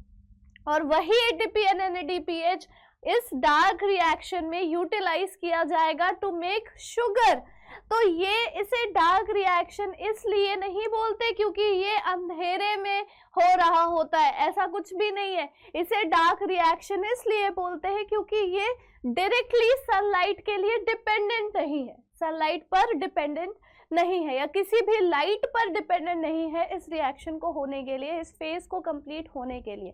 और वही ATP और NADPH इस डार्क रिएक्शन में यूटिलाइज किया जाएगा टू मेक शुगर। तो ये इसे डार्क रिएक्शन इसलिए नहीं बोलते क्योंकि ये अंधेरे में हो रहा होता है, ऐसा कुछ भी नहीं है। इसे डार्क रिएक्शन इसलिए बोलते हैं क्योंकि ये डायरेक्टली सनलाइट के लिए डिपेंडेंट नहीं है, सनलाइट पर डिपेंडेंट नहीं है या किसी भी लाइट पर डिपेंडेंट नहीं है इस रिएक्शन को होने के लिए, इस फेज को कंप्लीट होने के लिए।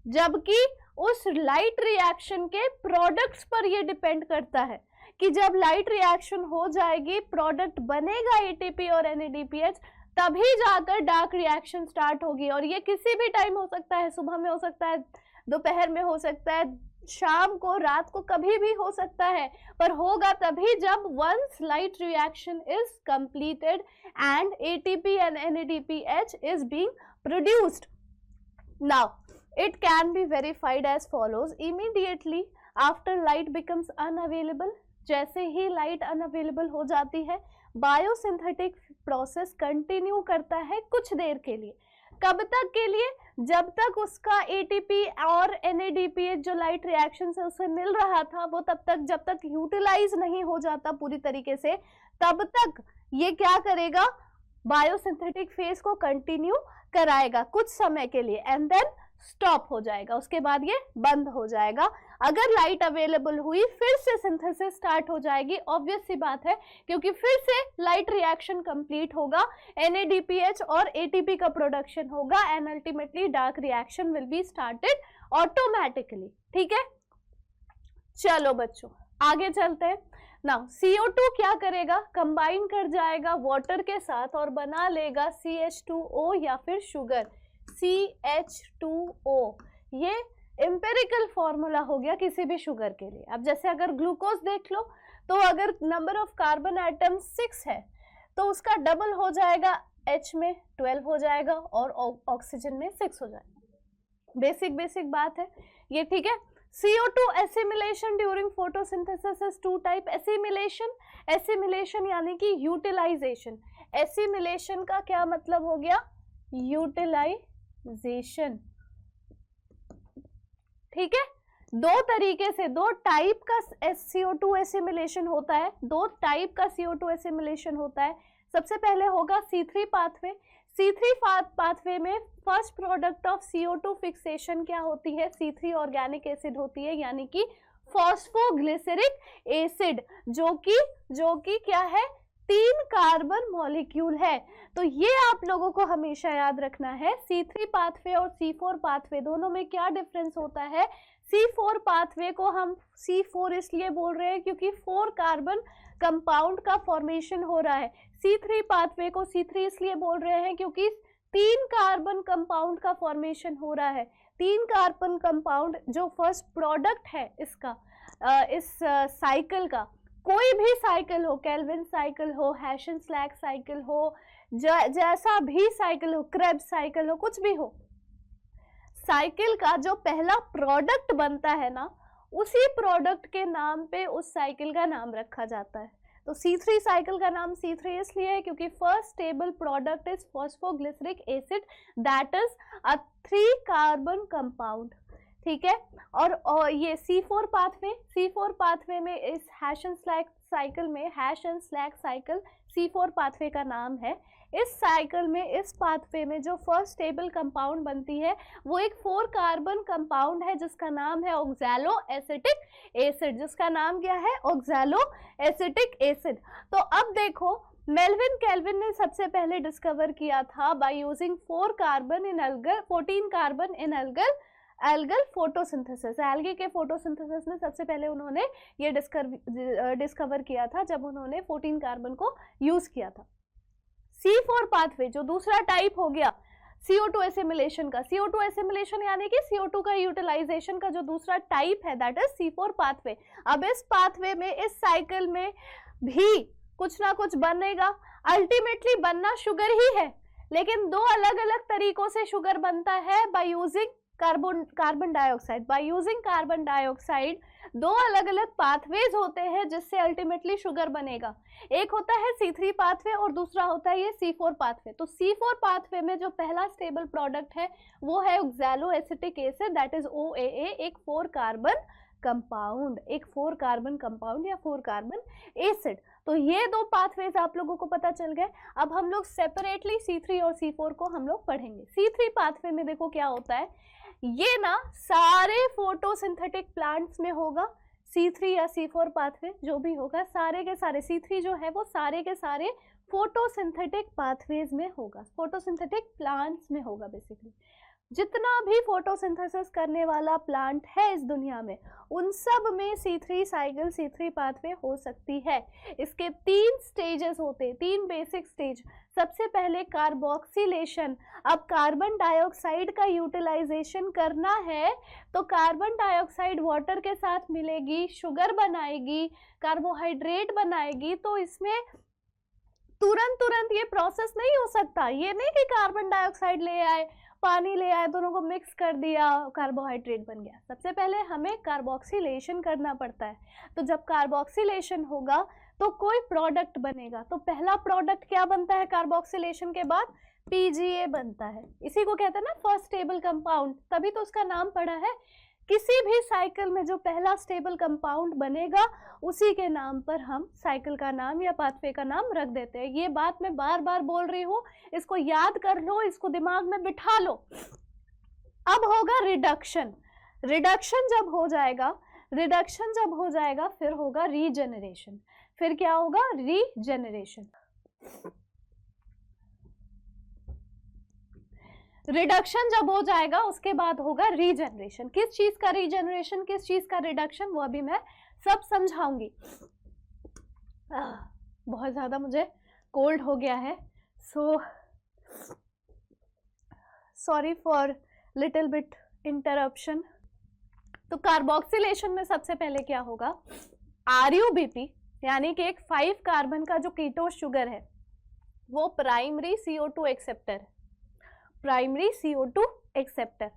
जबकि उस लाइट रिएक्शन के प्रोडक्ट्स पर ये डिपेंड करता है कि जब लाइट रिएक्शन हो जाएगी, प्रोडक्ट बनेगा ATP और NADPH, तभी जाकर डार्क रिएक्शन स्टार्ट होगी। और ये किसी भी टाइम हो सकता है, सुबह में हो सकता है, दोपहर में हो सकता है, शाम को, रात को, कभी भी हो सकता है, पर होगा तभी जब once light reaction is completed and ATP and NADPH is being produced. Now it can be verified as follows. Immediately after light becomes unavailable, जैसे ही लाइट अनअवेलेबल हो जाती है, बायोसिंथेटिक प्रोसेस कंटिन्यू करता है कुछ देर के लिए। कब तक के लिए? जब तक उसका ATP और NADPH जो लाइट रिएक्शन से उसे मिल रहा था वो तब तक, जब तक यूटिलाइज नहीं हो जाता पूरी तरीके से, तब तक ये क्या करेगा? बायोसिंथेटिक फेज को कंटिन्यू कराएगा कुछ समय के लिए एंड देन स्टॉप हो जाएगा, उसके बाद ये बंद हो जाएगा। अगर लाइट अवेलेबल हुई फिर से सिंथेसिस स्टार्ट हो जाएगी, ऑब्वियस सी बात है, क्योंकि फिर से लाइट रिएक्शन कंप्लीट होगा, NADPH और ATP का प्रोडक्शन होगा and ultimately dark reaction will be started automatically. ठीक है, चलो बच्चों आगे चलते हैं। नाउ CO2 क्या करेगा? कंबाइन कर जाएगा वाटर के साथ और बना लेगा CH2O या फिर शुगर, CH2O। ये एम्पिरिकल फॉर्मूला हो गया किसी भी शुगर के लिए। अब जैसे अगर ग्लूकोज देख लो तो अगर नंबर ऑफ कार्बन एटम 6 है तो उसका डबल हो जाएगा, H में 12 हो जाएगा और ऑक्सीजन में 6 हो जाएगा। बेसिक बात है ये, ठीक है। CO2 assimilation during photosynthesis is two type. Assimilation यानी कि यूटिलाइजेशन। assimilation का क्या मतलब हो गया? यूटिलाइजेशन। ठीक है, दो तरीके से, दो टाइप का CO2 assimilation होता है, दो टाइप का CO2 assimilation होता है। सबसे पहले होगा C3 पाथवे। C3 पाथवे में first product of CO2 fixation क्या होती है? C3 ऑर्गेनिक एसिड होती है, यानी कि फॉस्फोग्लिसरिक एसिड, जो कि क्या है? 3 कार्बन मॉलिक्यूल है। तो ये आप लोगों को हमेशा याद रखना है। C3 पाथवे और C4 पाथवे दोनों में क्या डिफरेंस होता है। C4 पाथवे को हम C4 इसलिए बोल रहे हैं क्योंकि 4 कार्बन कंपाउंड का फॉर्मेशन हो रहा है। C3 पाथवे को C3 इसलिए बोल रहे हैं क्योंकि 3 कार्बन कंपाउंड का फॉर्मेशन हो रहा है। 3 कार्बन कंपाउंड जो फर्स्ट प्रोडक्ट है इसका इस साइकिल का, कोई भी साइकिल हो, केल्विन साइकिल हो, हैशन स्लैक साइकिल हो, जैसा भी साइकिल हो, क्रेब्स साइकिल हो, कुछ भी हो, साइकिल का जो पहला प्रोडक्ट बनता है ना, उसी प्रोडक्ट के नाम पे उस साइकिल का नाम रखा जाता है। तो C3 साइकिल का नाम C3 इसलिए है क्योंकि first stable product is phosphoglyceric acid that is a 3 carbon compound, ठीक है। और ये C4 पाथवे में इस हैश एंड स्लैग साइकिल में, hash and slag cycle C4 pathway का नाम है। इस साइकिल में, इस पाथवे में जो फर्स्ट स्टेबल कंपाउंड बनती है वो एक 4 कार्बन कंपाउंड है जिसका नाम है ऑक्सैलो एसिटिक एसिड, जिसका नाम क्या है, ऑक्सैलो एसिटिक एसिड। तो अब देखो, मेल्विन केल्विन ने सबसे पहले डिस्कवर किया था by using 14 carbon in algal photosynthesis. Algae के फोटोसिंथेसिस में सबसे पहले उन्होंने ये डिस्कवर किया था जब उन्होंने 14 कार्बन को यूज किया था। C4 पाथवे जो दूसरा टाइप हो गया CO2 एसिमिलेशन का, CO2 एसिमिलेशन यानी कि CO2 का यूटिलाइजेशन का जो दूसरा टाइप है दैट इज C4 पाथवे। अब इस पाथवे में, इस साइकिल में भी कुछ ना कुछ बनेगा, अल्टीमेटली बनना शुगर ही है, लेकिन 2 अलग अलग तरीकों से शुगर बनता है by using carbon dioxide. By using carbon dioxide 2 अलग अलग पाथवेज होते हैं जिससे अल्टीमेटली शुगर बनेगा। एक होता है C3 पाथवे और दूसरा होता है ये C4 पाथवे। तो C4 पाथवे में जो पहला स्टेबल प्रोडक्ट है वो है oxalo acetic acid that is OAA, एक 4 कार्बन कंपाउंड, एक 4 कार्बन कंपाउंड या 4 कार्बन एसिड। तो ये 2 पाथवेज आप लोगों को पता चल गए। अब हम लोग सेपरेटली C3 और C4 को हम लोग पढ़ेंगे। C3 पाथवे में देखो क्या होता है, ये ना सारे फोटोसिंथेटिक प्लांट्स में होगा। C3 या C4 पाथवे जो भी होगा, सारे के सारे C3 जो है वो सारे के सारे फोटोसिंथेटिक पाथवेज में होगा, फोटोसिंथेटिक प्लांट्स में होगा। बेसिकली जितना भी फोटोसिंथेसिस करने वाला प्लांट है इस दुनिया में, उन सब में C3 साइकिल, C3 पाथवे हो सकती है। इसके 3 स्टेजेस होते हैं, 3 बेसिक स्टेज। सबसे पहले कार्बोक्सिलेशन। अब कार्बन डाइऑक्साइड का यूटिलाइजेशन करना है तो कार्बन डाइऑक्साइड वाटर के साथ मिलेगी, शुगर बनाएगी, कार्बोहाइड्रेट बनाएगी। तो इसमें तुरंत ये प्रोसेस नहीं हो सकता। ये नहीं कि कार्बन डाइऑक्साइड ले आए, पानी ले आए, दोनों को मिक्स कर दिया, कार्बोहाइड्रेट बन गया। सबसे पहले हमें कार्बोक्सिलेशन करना पड़ता है। तो जब कार्बोक्सिलेशन होगा तो कोई प्रोडक्ट बनेगा। तो पहला प्रोडक्ट क्या बनता है कार्बोक्सिलेशन के बाद, PGA बनता है। इसी को कहते हैं ना फर्स्ट स्टेबल कंपाउंड, तभी तो उसका नाम पड़ा है। किसी भी साइकिल में जो पहला स्टेबल कंपाउंड बनेगा उसी के नाम पर हम साइकिल का नाम या पाथवे का नाम रख देते हैं। ये बात मैं बार बार बोल रही हूँ, इसको याद कर लो, इसको दिमाग में बिठा लो। अब होगा रिडक्शन। रिडक्शन जब हो जाएगा फिर होगा रीजेनरेशन। फिर क्या होगा, रीजेनरेशन। रिडक्शन जब हो जाएगा उसके बाद होगा रीजनरेशन। किस चीज का रीजनरेशन, किस चीज का रिडक्शन, वो अभी मैं सब समझाऊंगी। बहुत ज्यादा मुझे कोल्ड हो गया है, so sorry for little bit interruption. तो कार्बोक्सिलेशन में सबसे पहले क्या होगा, RUBP यानी कि एक 5 कार्बन का जो कीटोस शुगर है वो प्राइमरी CO2 एक्सेप्टर है, प्राइमरी CO2 एक्सेप्टर।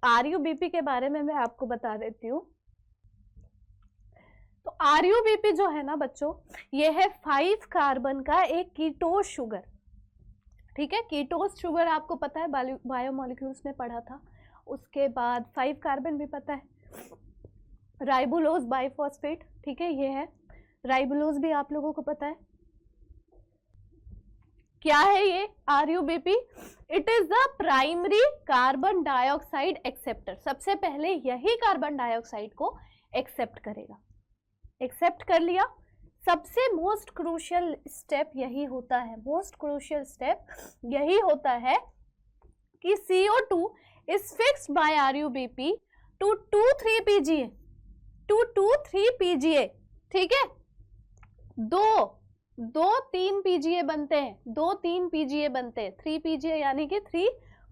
RUBP के बारे में मैं आपको बता देती हूँ। तो RUBP जो है ना बच्चों, ये है 5 कार्बन का एक कीटोस शुगर, ठीक है। कीटोस शुगर आपको पता है, बायोमोलिक्यूल्स में पढ़ा था। उसके बाद 5 कार्बन भी पता है, राइबोलोज बाइफॉस्फेट, ठीक है, ये है राइबोलोज भी आप लोगों को पता है। क्या है ये RUBP? It is the primary carbon dioxide acceptor. सबसे पहले यही कार्बन डाइऑक्साइड को एक्सेप्ट करेगा। एक्सेप्ट कर लिया, सबसे मोस्ट क्रूशियल स्टेप यही होता है, मोस्ट क्रूशियल स्टेप यही होता है कि CO2 is fixed by RUBP to 2,3 PGA, to 2,3 PGA, ठीक है। दो 3 PGA बनते हैं, 2-3 PGA बनते हैं, 3 PGA यानी कि 3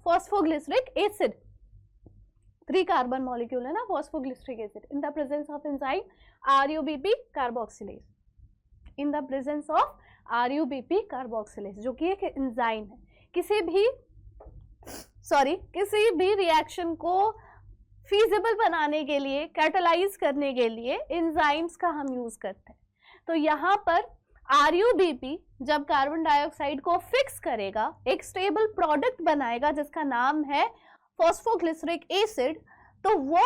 फॉस्फोग्लिसरिक एसिड, 3 कार्बन मॉलिक्यूल है ना phosphoglyceric acid, in the presence of enzyme RUBP carboxylase, in the presence of RUBP carboxylase, जो कि एक एंजाइम है। किसी भी रिएक्शन को फीजिबल बनाने के लिए, कैटालाइज करने के लिए एंजाइम्स का हम यूज करते हैं। तो यहाँ पर RUBP जब कार्बन डाइऑक्साइड को फिक्स करेगा, एक स्टेबल प्रोडक्ट बनाएगा जिसका नाम है फॉस्फोग्लिसरिक एसिड, तो वो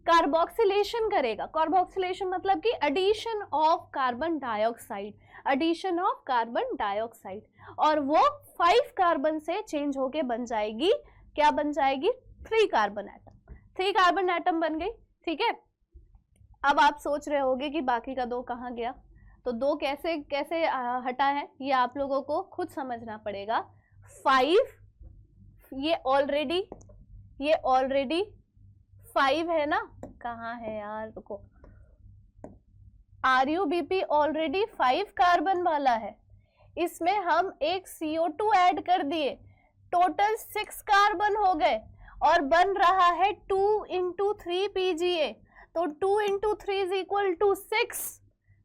कार्बोक्सिलेशन करेगा। कार्बोक्सिलेशन मतलब कि addition of carbon dioxide, addition of carbon dioxide, और वो 5 कार्बन से चेंज होके बन जाएगी, क्या बन जाएगी? 3 कार्बन एटम, 3 कार्बन एटम बन गई, ठीक है। अब आप सोच रहे होंगे कि बाकी का 2 कहाँ गया, तो 2 कैसे कैसे हटा है, ये आप लोगों को खुद समझना पड़ेगा। 5 ये ऑलरेडी 5 है ना, कहाँ है यार, रुको, RUBP ऑलरेडी 5 कार्बन वाला है, इसमें हम एक CO2 ऐड कर दिए, टोटल 6 कार्बन हो गए, और बन रहा है 2 × 3 PGA, तो 2 × 3 = 6,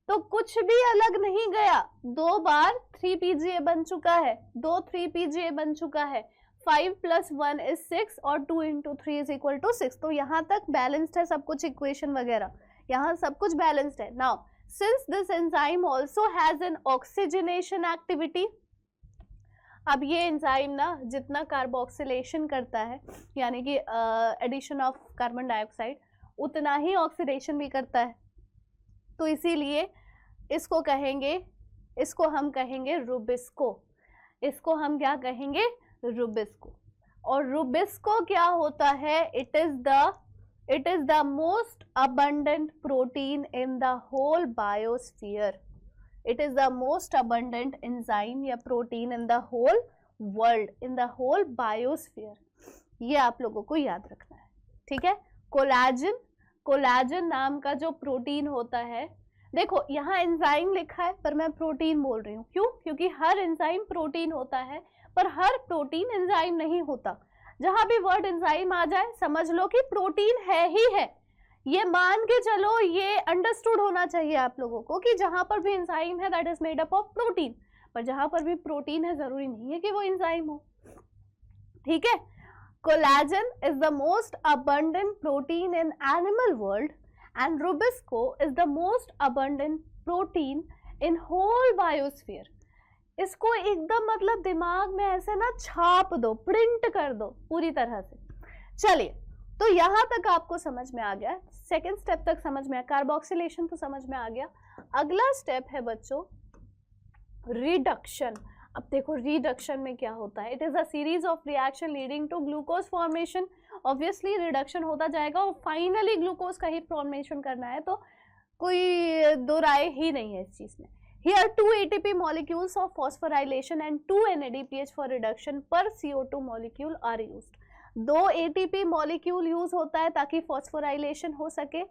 तो कुछ भी अलग नहीं गया, 2 बार 3 PGA बन चुका है, 2 3 PGA बन चुका है, 5 + 1 = 6 और 2 × 3 = 6, तो यहाँ तक बैलेंस्ड है सब कुछ, इक्वेशन वगैरह यहाँ सब कुछ बैलेंस्ड है। Now since this enzyme also has an oxygenation activity, अब ये एंजाइम ना जितना कार्बोक्सिलेशन करता है, यानी कि एडिशन ऑफ कार्बन डाइऑक्साइड, उतना ही ऑक्सीडेशन भी करता है, तो इसीलिए इसको हम कहेंगे रुबिस्को, इसको हम क्या कहेंगे? रुबिस्को। और रुबिस्को क्या होता है? It is the most abundant protein in the whole biosphere, it is the most abundant enzyme या protein in the whole world, in the whole biosphere, ये आप लोगों को याद रखना है, ठीक है। कोलाजन नाम का जो प्रोटीन होता है, देखो यहाँ एंजाइम लिखा है पर मैं प्रोटीन बोल रही हूँ, क्यों? क्योंकि हर एंजाइम प्रोटीन होता है पर हर प्रोटीन एंजाइम नहीं होता। जहां भी वर्ड एंजाइम आ जाए समझ लो कि प्रोटीन है ही है, ये मान के चलो, ये अंडरस्टूड होना चाहिए आप लोगों को कि जहां पर भी एंजाइम है that is made up of protein, पर जहां पर भी प्रोटीन है जरूरी नहीं है कि वो एंजाइम हो, ठीक है। Collagen is the most abundant protein in animal world and Rubisco is the most abundant protein in whole biosphere. इसको एकदम मतलब दिमाग में ऐसे ना छाप दो, प्रिंट कर दो पूरी तरह से। चलिए, तो यहाँ तक आपको समझ में आ गया, सेकेंड स्टेप तक समझ में आया, कार्बोक्सिलेशन तो समझ में आ गया। अगला स्टेप है बच्चों रिडक्शन। अब देखो रिडक्शन में क्या होता है, it is a series of reaction leading to glucose formation. Obviously reduction होता जाएगा और फाइनली ग्लूकोज का ही फॉर्मेशन करना है, तो कोई दो राय ही नहीं है इस चीज में। Here 2 ATP molecules of phosphorylation and 2 NADPH for reduction per CO2 molecule are used. 2 ATP molecule use होता है ताकि फॉस्फोराइलेशन हो सके,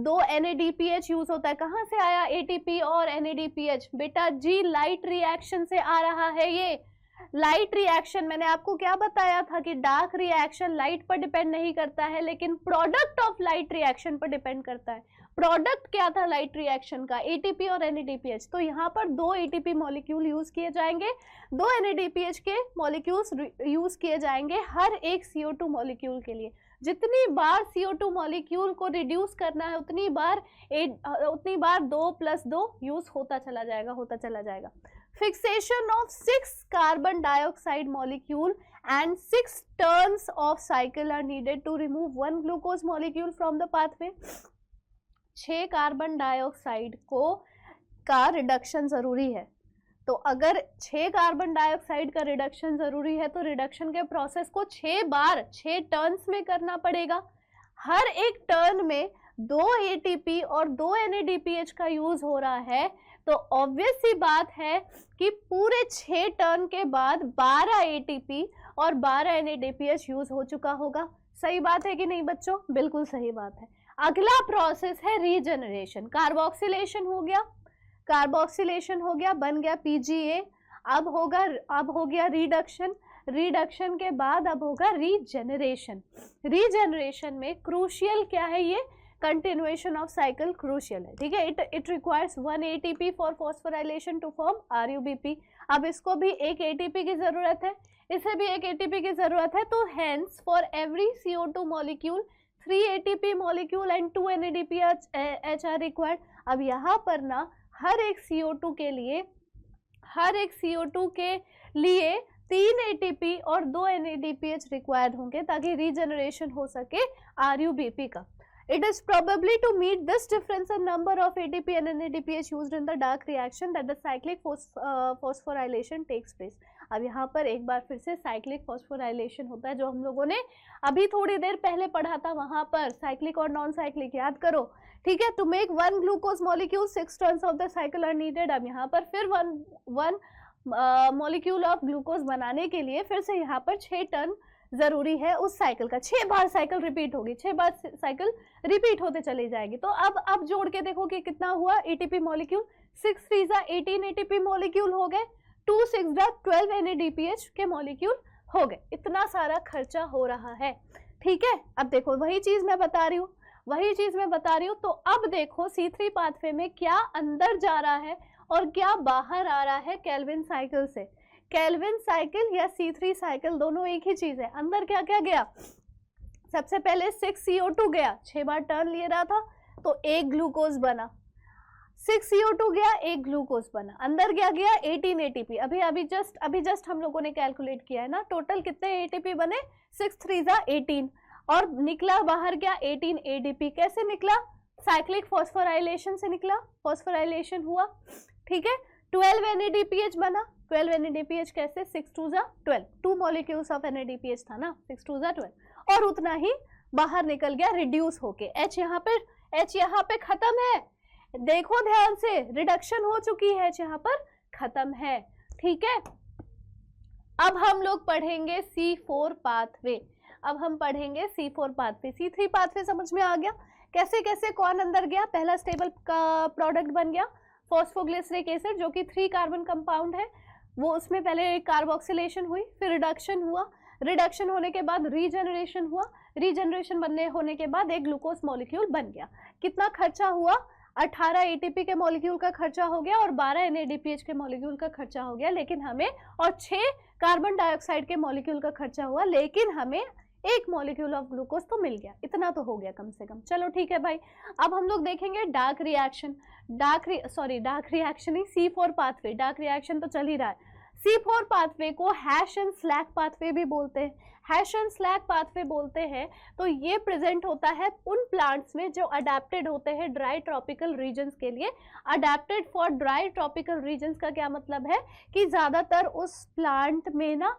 2 NADPH यूज होता है। कहाँ से आया ATP और NADPH? बेटा जी लाइट रिएक्शन से आ रहा है। ये लाइट रिएक्शन मैंने आपको क्या बताया था कि डार्क रिएक्शन लाइट पर डिपेंड नहीं करता है, लेकिन प्रोडक्ट ऑफ लाइट रिएक्शन पर डिपेंड करता है। प्रोडक्ट क्या था लाइट रिएक्शन का? ATP और NADPH। तो यहाँ पर 2 ATP मॉलिक्यूल यूज किए जाएंगे, 2 NADPH के मॉलिक्यूल्स यूज किए जाएंगे हर एक CO2 मॉलिक्यूल के लिए। जितनी बार CO2 मॉलिक्यूल को रिड्यूस करना है उतनी बार 2 + 2 यूज होता चला जाएगा। Fixation of 6 carbon dioxide molecule and 6 turns of cycle are needed to remove 1 glucose molecule from the pathway. 6 carbon dioxide का रिडक्शन जरूरी है, तो अगर 6 कार्बन डाइऑक्साइड का रिडक्शन जरूरी है तो रिडक्शन के प्रोसेस को 6 बार 6 टर्न्स में करना पड़ेगा। हर एक टर्न में 2 ATP और 2 NADPH का यूज हो रहा है, तो ऑब्वियस सी बात है कि पूरे 6 टर्न के बाद 12 एटीपी और 12 एनएडीपीएच यूज हो चुका होगा। सही बात है कि नहीं बच्चों? बिल्कुल सही बात है। अगला प्रोसेस है रीजनरेशन। कार्बोक्सिलेशन हो गया, कार्बोक्सिलेशन हो गया, बन गया पीजीए। अब हो गया रिडक्शन, रिडक्शन के बाद अब होगा रीजनरेशन। रीजनरेशन में क्रूशियल क्या है? ये कंटिन्यूएशन ऑफ साइकिल क्रूशियल है, ठीक है। It requires 1 ATP for phosphorylation to form RuBP. अब इसको भी एक एटीपी की जरूरत है, इसे भी एक एटीपी की जरूरत है। तो hence for every CO2 molecule 3 ATP molecule and 2 NADPH are required. अब यहाँ पर ना हर एक CO2 के लिए 3 एटीपी और 2 NADPH रिक्वायर्ड होंगे ताकि रीजनरेशन हो सके RUBP का। It is probably to meet this difference in number of ATP and NADPH used in the dark reaction that the cyclic phosphorylation takes place. अब यहाँ पर एक बार फिर से साइक्लिक फॉस्फोराइलेशन होता है, जो हम लोगों ने अभी थोड़ी देर पहले पढ़ा था। वहाँ पर साइक्लिक और नॉन साइक्लिक याद करो, ठीक है। To make 1 glucose molecule 6 turns of the cycle are needed. अब यहाँ पर फिर 1 मॉलिक्यूल ऑफ ग्लूकोज बनाने के लिए फिर से यहाँ पर 6 टर्न जरूरी है उस साइकिल का। 6 बार साइकिल रिपीट होगी, 6 बार साइकिल रिपीट होते चली जाएगी। तो अब जोड़ के देखो कि कितना हुआ एटीपी मॉलिक्यूल। 6 3 18 एटीपी मॉलिक्यूल हो गए, 2 6 12 NADPH के मॉलिक्यूल हो गए। इतना सारा खर्चा हो रहा है, ठीक है। अब देखो वही चीज मैं बता रही हूँ, तो अब देखो C3 पाथवे में क्या अंदर जा रहा है और क्या बाहर आ रहा है केल्विन साइकिल से। केल्विन साइकिल या C3 साइकिल दोनों एक ही चीज है। अंदर क्या क्या गया? सबसे पहले 6 CO2 गया, 6 बार टर्न ले रहा था तो 1 ग्लूकोज बना। 6 CO2 गया, 1 ग्लूकोज बना। अंदर क्या गया? 18 एटीपी। अभी जस्ट हम लोगों ने कैलकुलेट किया है ना, टोटल कितने एटीपी बने? 6 3 18 और निकला बाहर क्या? 18 ADP। कैसे निकला? साइक्लिक फॉस्फोराइलेशन से निकला, फॉस्फोराइलेशन हुआ, ठीक है। 12 NADPH बना। 12 NADPH कैसे? 6 2 12, 2 मॉलिक्यूल्स ऑफ NADPH था ना, 6 2 12 और उतना ही बाहर निकल गया रिड्यूस होके। H यहाँ पे खत्म है, देखो ध्यान से, रिडक्शन हो चुकी है, H यहाँ पर खत्म है, ठीक है। अब हम लोग पढ़ेंगे C4 पाथवे। C3 पाथवे समझ में आ गया कैसे कैसे कौन अंदर गया। पहला स्टेबल का प्रोडक्ट बन गया फॉस्फोग्लिसरिक एसिड, जो कि 3 कार्बन कंपाउंड है। वो उसमें पहले कार्बोक्सिलेशन हुई, फिर रिडक्शन हुआ, रिडक्शन होने के बाद रीजनरेशन हुआ, रीजनरेशन होने के बाद एक ग्लूकोज मॉलिक्यूल बन गया। कितना खर्चा हुआ? 18 एटीपी के मॉलिक्यूल का खर्चा हो गया और 12 NADPH के मॉलिक्यूल का खर्चा हो गया, लेकिन हमें, और 6 कार्बन डाइऑक्साइड के मॉलिक्यूल का खर्चा हुआ, लेकिन हमें 1 मॉलिक्यूल ऑफ ग्लूकोज तो मिल गया। इतना तो हो गया कम से कम। चलो ठीक है भाई। अब हम लोग देखेंगे डार्क रिएक्शन ही, C4 पाथवे। डार्क रिएक्शन तो चल ही रहा है। C4 पाथवे को हैश एंड स्लैक पाथवे भी बोलते हैं। हैश एंड स्लैक पाथवे बोलते हैं तो ये प्रेजेंट होता है उन प्लांट्स में जो अडेप्टेड होते हैं ड्राई ट्रॉपिकल रीजन्स के लिए। Adapted for dry tropical regions का क्या मतलब है कि ज़्यादातर उस प्लांट में ना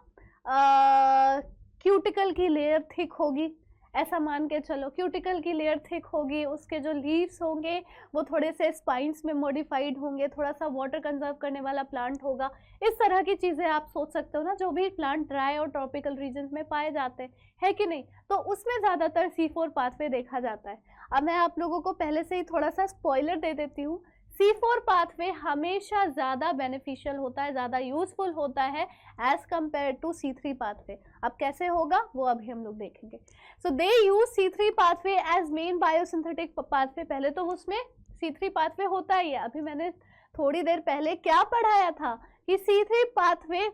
क्यूटिकल की लेयर थिक होगी, ऐसा मान के चलो। क्यूटिकल की लेयर थिक होगी, उसके जो लीव्स होंगे वो थोड़े से स्पाइन्स में मॉडिफाइड होंगे, थोड़ा सा वाटर कंजर्व करने वाला प्लांट होगा। इस तरह की चीज़ें आप सोच सकते हो ना, जो भी प्लांट ड्राई और ट्रॉपिकल रीजन्स में पाए जाते हैं, है कि नहीं। तो उसमें ज़्यादातर C4 पाथवे देखा जाता है। अब मैं आप लोगों को पहले से ही थोड़ा सा स्पॉइलर दे देती हूँ। C4 पाथवे हमेशा ज़्यादा बेनिफिशियल होता है, ज़्यादा यूजफुल होता है as compare to C3 pathway. अब कैसे होगा वो अभी हम लोग देखेंगे। So they use C3 pathway as main biosynthetic pathway. पहले तो उसमें C3 पाथवे होता ही है। अभी मैंने थोड़ी देर पहले क्या पढ़ाया था कि C3 पाथवे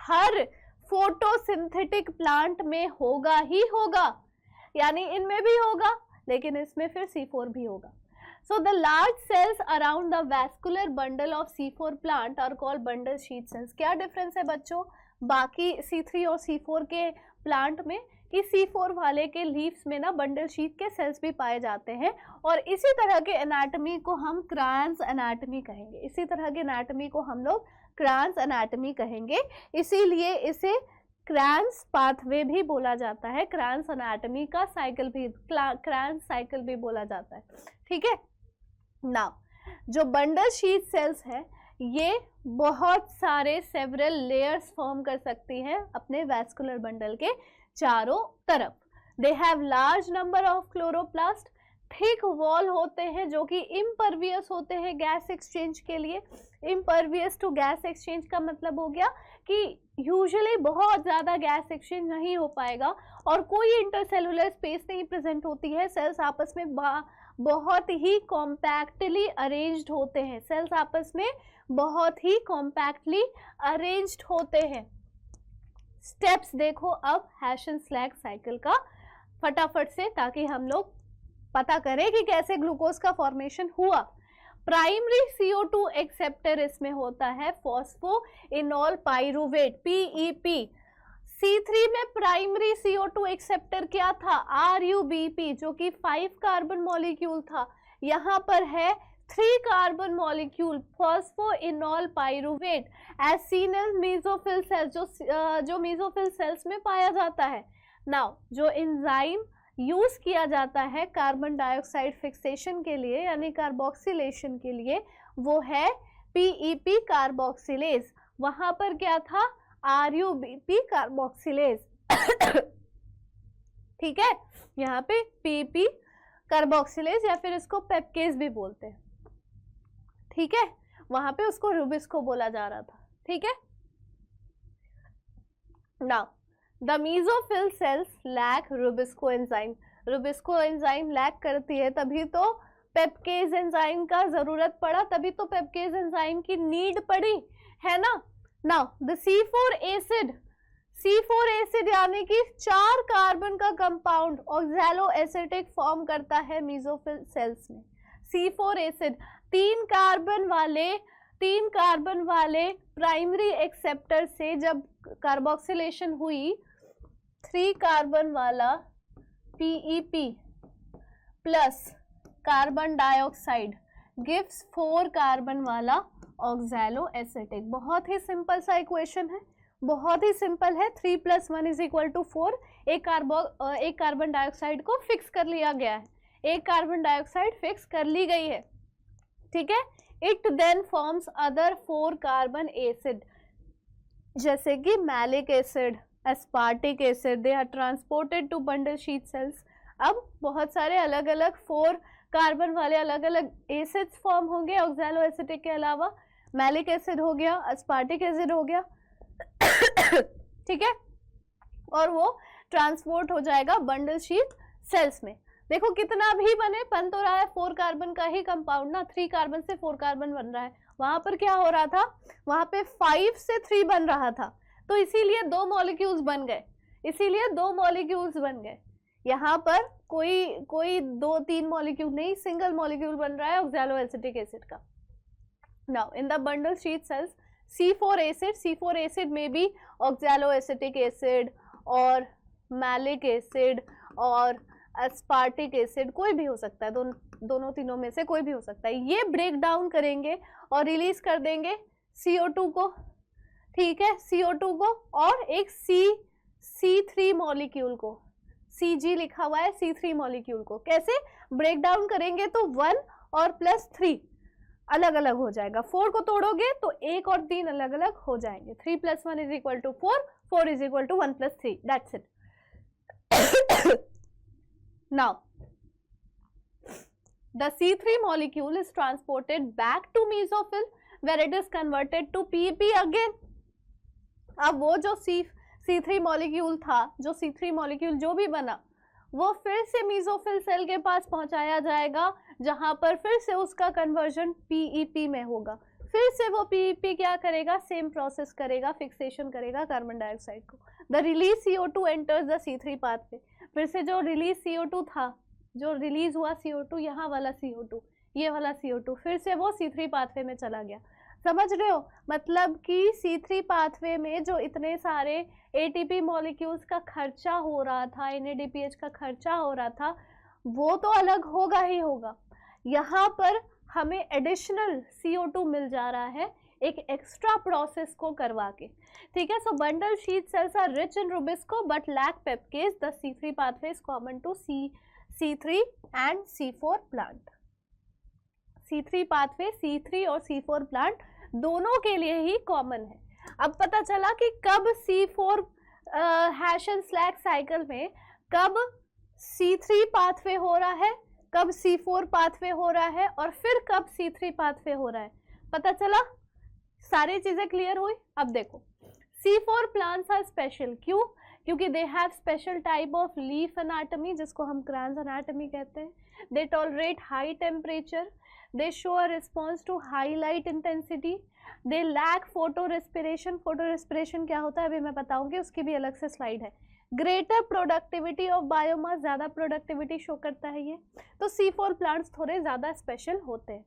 हर फोटोसिंथेटिक प्लांट में होगा ही होगा, यानी इनमें भी होगा, लेकिन इसमें फिर C4 भी होगा। So the large cells around the vascular bundle of C4 plant are called bundle sheath cells. क्या डिफरेंस है बच्चों बाकी C3 और C4 के प्लांट में कि C4 वाले के लीव्स में ना बंडल शीथ के सेल्स भी पाए जाते हैं, और इसी तरह के एनाटॉमी को हम क्रांस एनाटॉमी कहेंगे। इसी तरह के एनाटॉमी को हम लोग क्रांस एनाटॉमी कहेंगे, इसीलिए इसे क्रांस पाथवे भी बोला जाता है। क्रांस एनाटॉमी का साइकिल भी, क्रांस साइकिल भी बोला जाता है, ठीक है। नाउ जो बंडल शीट सेल्स है ये बहुत सारे सेवरल लेयर्स फॉर्म कर सकती हैं अपने वैस्कुलर बंडल के चारों तरफ। They have large number of chloroplast, thick wall होते हैं जो कि इम्परवियस होते हैं गैस एक्सचेंज के लिए। इम्परवियस टू गैस एक्सचेंज का मतलब हो गया कि यूजुअली बहुत ज़्यादा गैस एक्सचेंज नहीं हो पाएगा और कोई इंटरसेलुलर स्पेस नहीं प्रेजेंट होती है। सेल्स आपस में बहुत ही कॉम्पैक्टली अरेंज्ड होते हैं। सेल्स आपस में बहुत ही कॉम्पैक्टली अरेंज्ड होते हैं। स्टेप्स देखो अब हैशन स्लैग साइकिल का फटाफट से, ताकि हम लोग पता करें कि कैसे ग्लूकोज का फॉर्मेशन हुआ। प्राइमरी CO2 एक्सेप्टर इसमें होता है फॉस्फोइनोल पाइरूवेट PEP। C3 में प्राइमरी CO2 एक्सेप्टर क्या था? RUBP, जो कि 5 कार्बन मॉलिक्यूल था। यहाँ पर है 3 carbon molecule phosphoenol pyruvate as seen in mesophyll cells, जो मेसोफिल सेल्स में पाया जाता है। नाउ जो एंजाइम यूज किया जाता है कार्बन डाइऑक्साइड फिक्सेशन के लिए यानी कार्बोक्सिलेशन के लिए, वो है PEP कार्बोक्सिलेज। वहां पर क्या था? RUBP carboxylase. ठीक है, यहाँ पे PEP कार्बोक्सिलेज या फिर इसको पेप्केज भी बोलते हैं। ठीक है, वहां पे उसको रुबिस्को बोला जा रहा था। ठीक है, now the mesophyll cells lack Rubisco enzyme. Rubisco enzyme lack करती है, तभी तो पेप्केज एंजाइम का जरूरत पड़ा, तभी तो पेप्केज एंजाइम की नीड पड़ी, है ना। नाउ द C4 एसिड यानी कि 4 कार्बन का कंपाउंड ऑक्सैलो एसिटिक फॉर्म करता है मेसोफिल सेल्स में। C4 एसिड 3 कार्बन वाले प्राइमरी एक्सेप्टर से जब कार्बोक्सिलेशन हुई, 3 कार्बन वाला PEP plus carbon dioxide gives 4 carbon वाला ऑक्सैलो एसिटिक। बहुत ही सिंपल सा इक्वेशन है, बहुत ही सिंपल है। 3 + 1 = 4। एक कार्बन डाइऑक्साइड को फिक्स कर लिया गया है, एक कार्बन डाइऑक्साइड फिक्स कर ली गई है। ठीक है, it then forms other 4 carbon acid जैसे कि malic acid, aspartic acid. They are transported to bundle sheath cells. अब बहुत सारे अलग अलग 4 कार्बन वाले अलग अलग एसिड्स फॉर्म होंगे ऑक्सैलो एसिटिक के अलावा। मैलिक एसिड हो गया, एस्पार्टिक एसिड हो गया। ठीक है, और वो ट्रांसपोर्ट हो जाएगा बंडल शीट सेल्स में। देखो कितना भी बने, बन तो रहा है 4 कार्बन का ही कंपाउंड ना, 3 कार्बन से 4 कार्बन बन रहा है। वहां पर क्या हो रहा था? वहां पे 5 से 3 बन रहा था, तो इसीलिए 2 मॉलिक्यूल्स बन गए, इसीलिए 2 मॉलिक्यूल्स बन गए। यहाँ पर कोई 2-3 मॉलिक्यूल नहीं, सिंगल मॉलिक्यूल बन रहा है ऑक्सैलो एसिटिक एसिड का। Now in the bundle sheath sales C4 acid में भी ऑक्सैलो एसिटिक एसिड और मैलिक एसिड और एस्पार्टिक एसिड कोई भी हो सकता है, दोनों तीनों में से कोई भी हो सकता है। ये ब्रेक डाउन करेंगे और रिलीज कर देंगे CO2 को। ठीक है, CO2 को और एक C3 मॉलिक्यूल को, Cg लिखा हुआ है, C3 मॉलिक्यूल को कैसे ब्रेक डाउन करेंगे? तो 1 और +3 अलग अलग हो जाएगा। 4 को तोड़ोगे तो 1 और 3 अलग अलग हो जाएंगे। 3 + 1 = 4, 4 = 1 + 3, that's it. Now the C3 molecule is transported back to mesophyll where it is converted to PEP again. अब वो जो C3 मॉलिक्यूल था, जो C3 मॉलिक्यूल जो भी बना, वो फिर से मेसोफिल सेल के पास पहुंचाया जाएगा, जहां पर फिर से उसका कन्वर्जन PEP में होगा। फिर से वो PEP क्या करेगा? सेम प्रोसेस करेगा, फिक्सेशन करेगा कार्बन डाइऑक्साइड को। The release CO2 enters the C3 pathway. फिर से जो रिलीज CO2 था, जो रिलीज हुआ CO2, यहाँ वाला CO2, ये वाला CO2, फिर से वो C3 पाथवे में चला गया। समझ रहे हो? मतलब कि C3 पाथवे में जो इतने सारे ATP मॉलिक्यूल्स का खर्चा हो रहा था, NADPH का खर्चा हो रहा था, वो तो अलग होगा ही होगा। यहाँ पर हमें एडिशनल CO2 मिल जा रहा है एक एक्स्ट्रा प्रोसेस को करवा के। ठीक है, so bundle sheath cells are rich in rubisco but lack PEPcase. The C3 pathway is common to C3 and C4 plant. C3 pathway C3 और C4 प्लांट दोनों के लिए ही कॉमन है। अब पता चला कि कब C4 hash and slag cycle में कब C3 पाथवे हो रहा है, कब C4 पाथवे हो रहा है और फिर कब C3 पाथवे हो रहा है। पता चला, सारी चीजें क्लियर हुई। अब देखो C4 प्लांट्स आर स्पेशल, क्यों? क्योंकि they have special type of leaf anatomy, जिसको हम क्रांस एनाटॉमी कहते हैं। They tolerate high temperature, they show a response to high light intensity, they lack photo respiration. Photo respiration क्या होता है अभी मैं बताऊंगी, उसकी भी अलग से स्लाइड है। ग्रेटर प्रोडक्टिविटी ऑफ बायोमास, ज़्यादा प्रोडक्टिविटी शो करता है ये। तो C4 प्लांट्स थोड़े ज़्यादा स्पेशल होते हैं।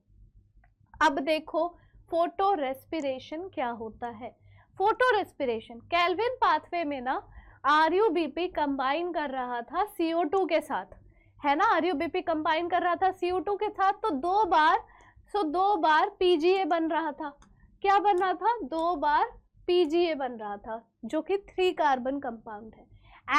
अब देखो फोटो रेस्पिरेशन क्या होता है। फोटो रेस्पिरेशन केल्विन पाथवे में ना RUBP कंबाइन कर रहा था CO2 के साथ, है ना। RUBP कंबाइन कर रहा था CO2 के साथ, तो दो बार PGA बन रहा था। क्या बन रहा था? 2 बार PGA बन रहा था, जो कि 3 कार्बन कंपाउंड है।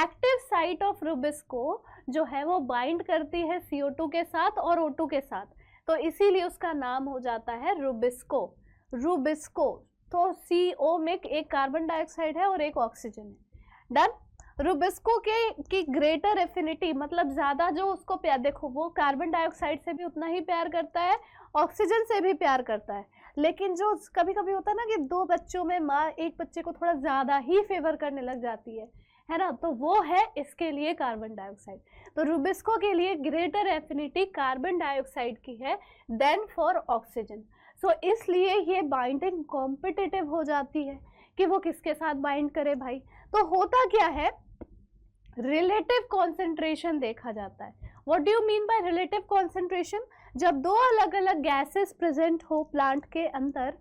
एक्टिव साइट ऑफ रुबिस्को जो है वो बाइंड करती है CO2 के साथ और O2 के साथ, तो इसीलिए उसका नाम हो जाता है रुबिस्को। रुबिस्को तो CO में एक कार्बन डाइऑक्साइड है और एक ऑक्सीजन है। डन। रुबिस्को की ग्रेटर एफिनिटी, मतलब ज़्यादा जो उसको प्यार, देखो वो कार्बन डाइऑक्साइड से भी उतना ही प्यार करता है, ऑक्सीजन से भी प्यार करता है, लेकिन जो कभी कभी होता है ना कि 2 बच्चों में माँ एक बच्चे को थोड़ा ज़्यादा ही फेवर करने लग जाती है ना, तो वो है इसके लिए कार्बन डाइऑक्साइड। तो रुबिस्को के लिए ग्रेटर एफिनिटी कार्बन डाइऑक्साइड की है देन फॉर ऑक्सीजन। सो इसलिए ये बाइंडिंग कॉम्पिटिटिव हो जाती है कि वो किसके साथ बाइंड करे भाई। तो होता क्या है, रिलेटिव कॉन्सेंट्रेशन देखा जाता है। What do you mean by relative concentration? जब 2 अलग अलग गैसेस प्रेजेंट हो प्लांट के अंदर,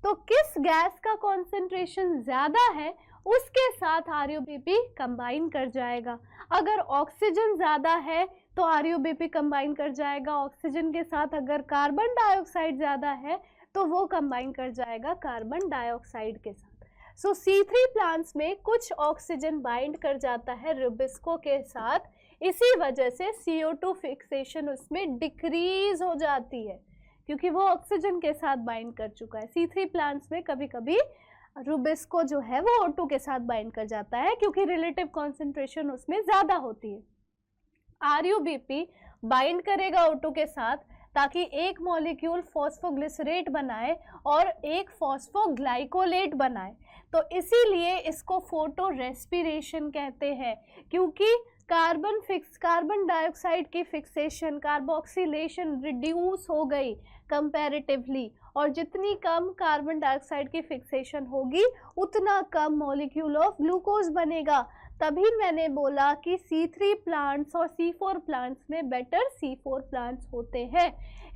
तो किस गैस का कॉन्सेंट्रेशन ज़्यादा है उसके साथ RUBP कंबाइन कर जाएगा। अगर ऑक्सीजन ज़्यादा है तो RUBP कंबाइन कर जाएगा ऑक्सीजन के साथ, अगर कार्बन डाइऑक्साइड ज़्यादा है तो वो कंबाइन कर जाएगा कार्बन डाइऑक्साइड के साथ। सो C3 प्लांट्स में कुछ ऑक्सीजन बाइंड कर जाता है रुबिस्को के साथ, इसी वजह से CO2 फिक्सेशन उसमें डिक्रीज हो जाती है, क्योंकि वो ऑक्सीजन के साथ बाइंड कर चुका है। C3 प्लांट्स में कभी कभी रुबिस्को जो है वो O2 के साथ बाइंड कर जाता है, क्योंकि रिलेटिव कॉन्सेंट्रेशन उसमें ज़्यादा होती है। RUBP बाइंड करेगा O2 के साथ ताकि एक मॉलिक्यूल फॉस्फोग्लिसरेट बनाए और एक फॉस्फोग्लाइकोलेट बनाए, तो इसीलिए इसको फोटो रेस्पिरेशन कहते हैं, क्योंकि कार्बन डाइऑक्साइड की फिक्सेशन, कार्बोक्सिलेशन रिड्यूस हो गई कंपैरेटिवली, और जितनी कम कार्बन डाइऑक्साइड की फिक्सेशन होगी उतना कम मॉलिक्यूल ऑफ ग्लूकोज बनेगा। तभी मैंने बोला कि C3 प्लांट्स और C4 प्लांट्स में बेटर C4 प्लांट्स होते हैं।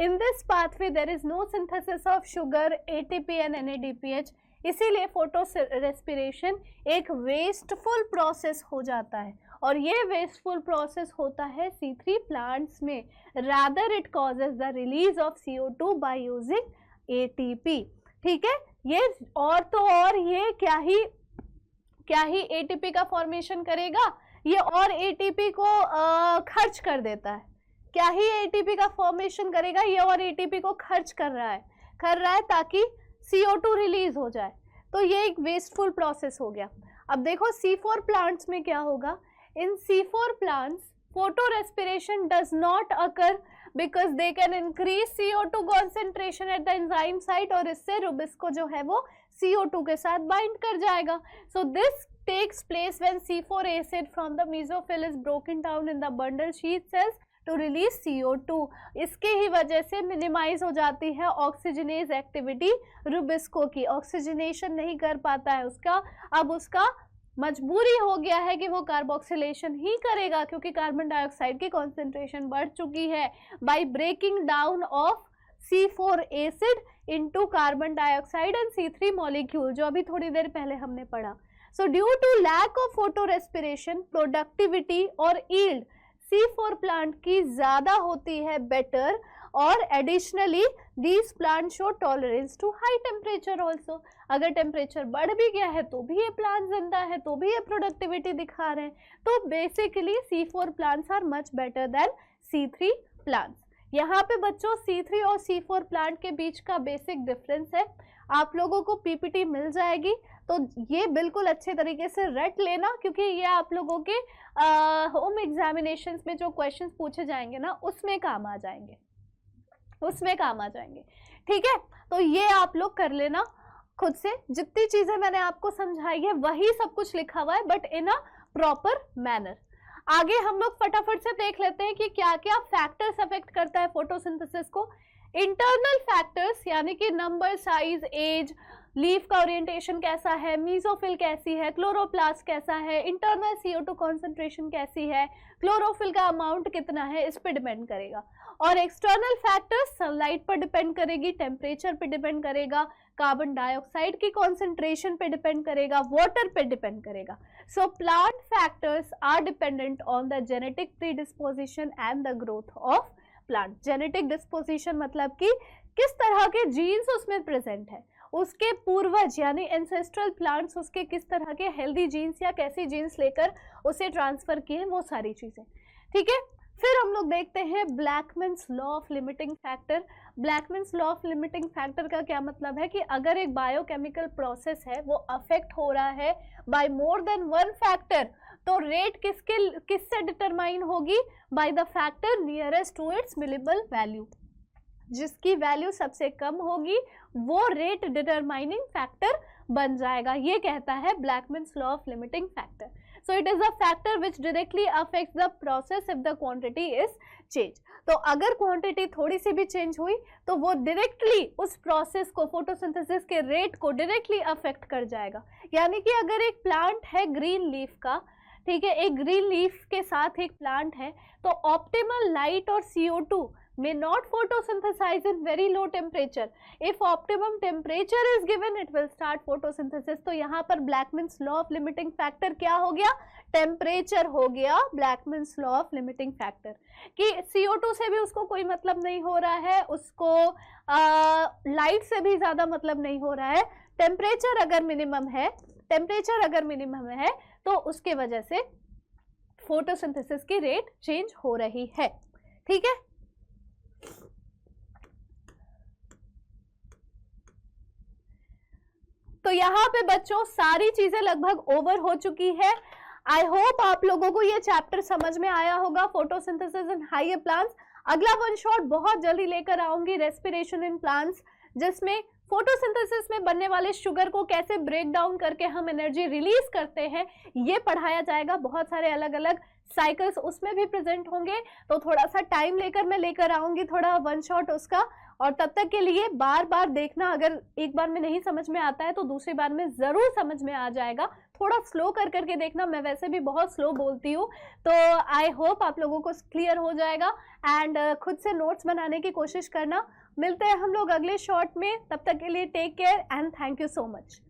In this pathway there is no synthesis of sugar, ATP and NADPH, इसीलिए फोटो रेस्पिरेशन एक वेस्टफुल प्रोसेस हो जाता है, और ये वेस्टफुल प्रोसेस होता है C3 प्लांट्स में। Rather it causes the release of CO2 by using ATP। ठीक है, ये और तो और ये क्या ही ATP का फॉर्मेशन करेगा, ये और ATP को खर्च कर देता है। क्या ही ATP का फॉर्मेशन करेगा, ये और ATP को खर्च कर रहा है ताकि CO2 रिलीज हो जाए। तो ये एक वेस्टफुल प्रोसेस हो गया। अब देखो C4 प्लांट्स में क्या होगा। इन C4 plants photo respiration does not occur because they can increase CO2 concentration at the enzyme site, और इससे रुबिस्को जो है वो CO2 के साथ बाइंड कर जाएगा। So this takes place when C4 acid from the mesophyll is broken down in the bundle sheath cells to release CO2। इसके ही वजह से मिनिमाइज हो जाती है ऑक्सीजनेज एक्टिविटी रुबिस्को की, ऑक्सीजनेशन नहीं कर पाता है उसका। अब उसका मजबूरी हो गया है कि वो कार्बोक्सिलेशन ही करेगा, क्योंकि कार्बन डाइऑक्साइड की कॉन्सेंट्रेशन बढ़ चुकी है by breaking down of C4 acid into carbon dioxide and C3 molecule, जो अभी थोड़ी देर पहले हमने पढ़ा। So due to lack of photo respiration, productivity और यील्ड C4 प्लांट की ज़्यादा होती है बेटर, और additionally these plant show tolerance to high temperature also. अगर टेम्परेचर बढ़ भी गया है तो भी ये प्लांट जिंदा है, तो भी ये प्रोडक्टिविटी दिखा रहे हैं। तो basically C4 plants are much better than C3 plants. यहाँ पे बच्चों C3 और C4 प्लांट के बीच का बेसिक डिफरेंस है, आप लोगों को पीपीटी मिल जाएगी, तो ये बिल्कुल अच्छे तरीके से रट लेना, क्योंकि ये आप लोगों के होम एग्जामिनेशंस में जो क्वेश्चंस पूछे जाएंगे ना उसमें काम आ जाएंगे, उसमें काम आ जाएंगे। ठीक है, तो ये आप लोग कर लेना खुद से। जितनी चीजें मैंने आपको समझाई है वही सब कुछ लिखा हुआ है, but in a proper manner. आगे हम लोग फटाफट से देख लेते हैं कि क्या क्या फैक्टर्स अफेक्ट करता है फोटोसिंथेसिस को। इंटरनल फैक्टर्स यानी कि नंबर, साइज, एज, लीफ का ओरिएंटेशन कैसा है, मीजोफिल कैसी है, क्लोरोप्लास्ट कैसा है, इंटरनल CO2 कॉन्सेंट्रेशन कैसी है, क्लोरोफिल का अमाउंट कितना है, इस पे डिपेंड करेगा। और एक्सटर्नल फैक्टर्स सनलाइट पर डिपेंड करेगी, टेम्परेचर पे डिपेंड करेगा, कार्बन डाइऑक्साइड की कॉन्सेंट्रेशन पे डिपेंड करेगा, वाटर पे डिपेंड करेगा। So plant factors are dependent on the genetic predisposition and the growth of plant. Genetic disposition मतलब कि किस तरह के जीन्स उसमें प्रेजेंट है, उसके पूर्वज यानी एंसेस्ट्रल प्लांट्स उसके किस तरह के हेल्दी जीन्स या कैसी जीन्स लेकर उसे ट्रांसफर किए, वो सारी चीजें। ठीक है, फिर हम लोग देखते हैं Blackman's law of limiting factor. Blackman's law of limiting factor का क्या मतलब है कि अगर एक बायोकेमिकल प्रोसेस है वो अफेक्ट हो रहा है by more than one factor, तो रेट किससे डिटरमाइन होगी, by the factor nearest to its minimal value. जिसकी वैल्यू सबसे कम होगी वो रेट डिटरमाइनिंग फैक्टर बन जाएगा। ये कहता है Blackman's law of limiting factor. So it is a factor which directly affects the process if the quantity is change. तो अगर क्वांटिटी थोड़ी सी भी चेंज हुई तो वो डायरेक्टली उस प्रोसेस को, फोटोसिंथेसिस के रेट को डायरेक्टली अफेक्ट कर जाएगा। यानी कि अगर एक प्लांट है ग्रीन लीफ का, ठीक है, एक ग्रीन लीफ के साथ एक प्लांट है, तो ऑप्टिमल लाइट और CO2 may not photosynthesize in very low temperature. If optimum temperature is given, it will start photosynthesis. तो यहाँ पर ब्लैकमैन्स लॉ ऑफ लिमिटिंग फैक्टर क्या हो गया, टेम्परेचर हो गया ब्लैकमैन्स लॉ ऑफ लिमिटिंग फैक्टर। कि CO2 से भी उसको कोई मतलब नहीं हो रहा है, उसको लाइट से भी ज्यादा मतलब नहीं हो रहा है। टेम्परेचर अगर मिनिमम है, टेम्परेचर अगर मिनिमम है तो उसके वजह से फोटोसिंथेसिस की रेट चेंज हो रही है। ठीक है, तो यहाँ पे बच्चों सारी चीजें लगभग ओवर हो चुकी है। आई होप आप लोगों को ये चैप्टर समझ में आया होगा, फोटोसिंथेसिस इन हायर प्लांट्स। अगला वन शॉट बहुत जल्दी लेकर आऊंगी, रेस्पिरेशन इन प्लांट्स, जिसमें फोटोसिंथेसिस में बनने वाले शुगर को कैसे ब्रेक डाउन करके हम एनर्जी रिलीज करते हैं ये पढ़ाया जाएगा। बहुत सारे अलग अलग साइकिल्स उसमें भी प्रेजेंट होंगे, तो थोड़ा सा टाइम लेकर आऊंगी थोड़ा वन शॉट उसका। और तब तक के लिए बार बार देखना, अगर एक बार में नहीं समझ में आता है तो दूसरी बार में जरूर समझ में आ जाएगा। थोड़ा स्लो करके देखना, मैं वैसे भी बहुत स्लो बोलती हूँ, तो आई होप आप लोगों को क्लियर हो जाएगा। एंड खुद से नोट्स बनाने की कोशिश करना। मिलते हैं हम लोग अगले शॉट में, तब तक के लिए take care and thank you so much.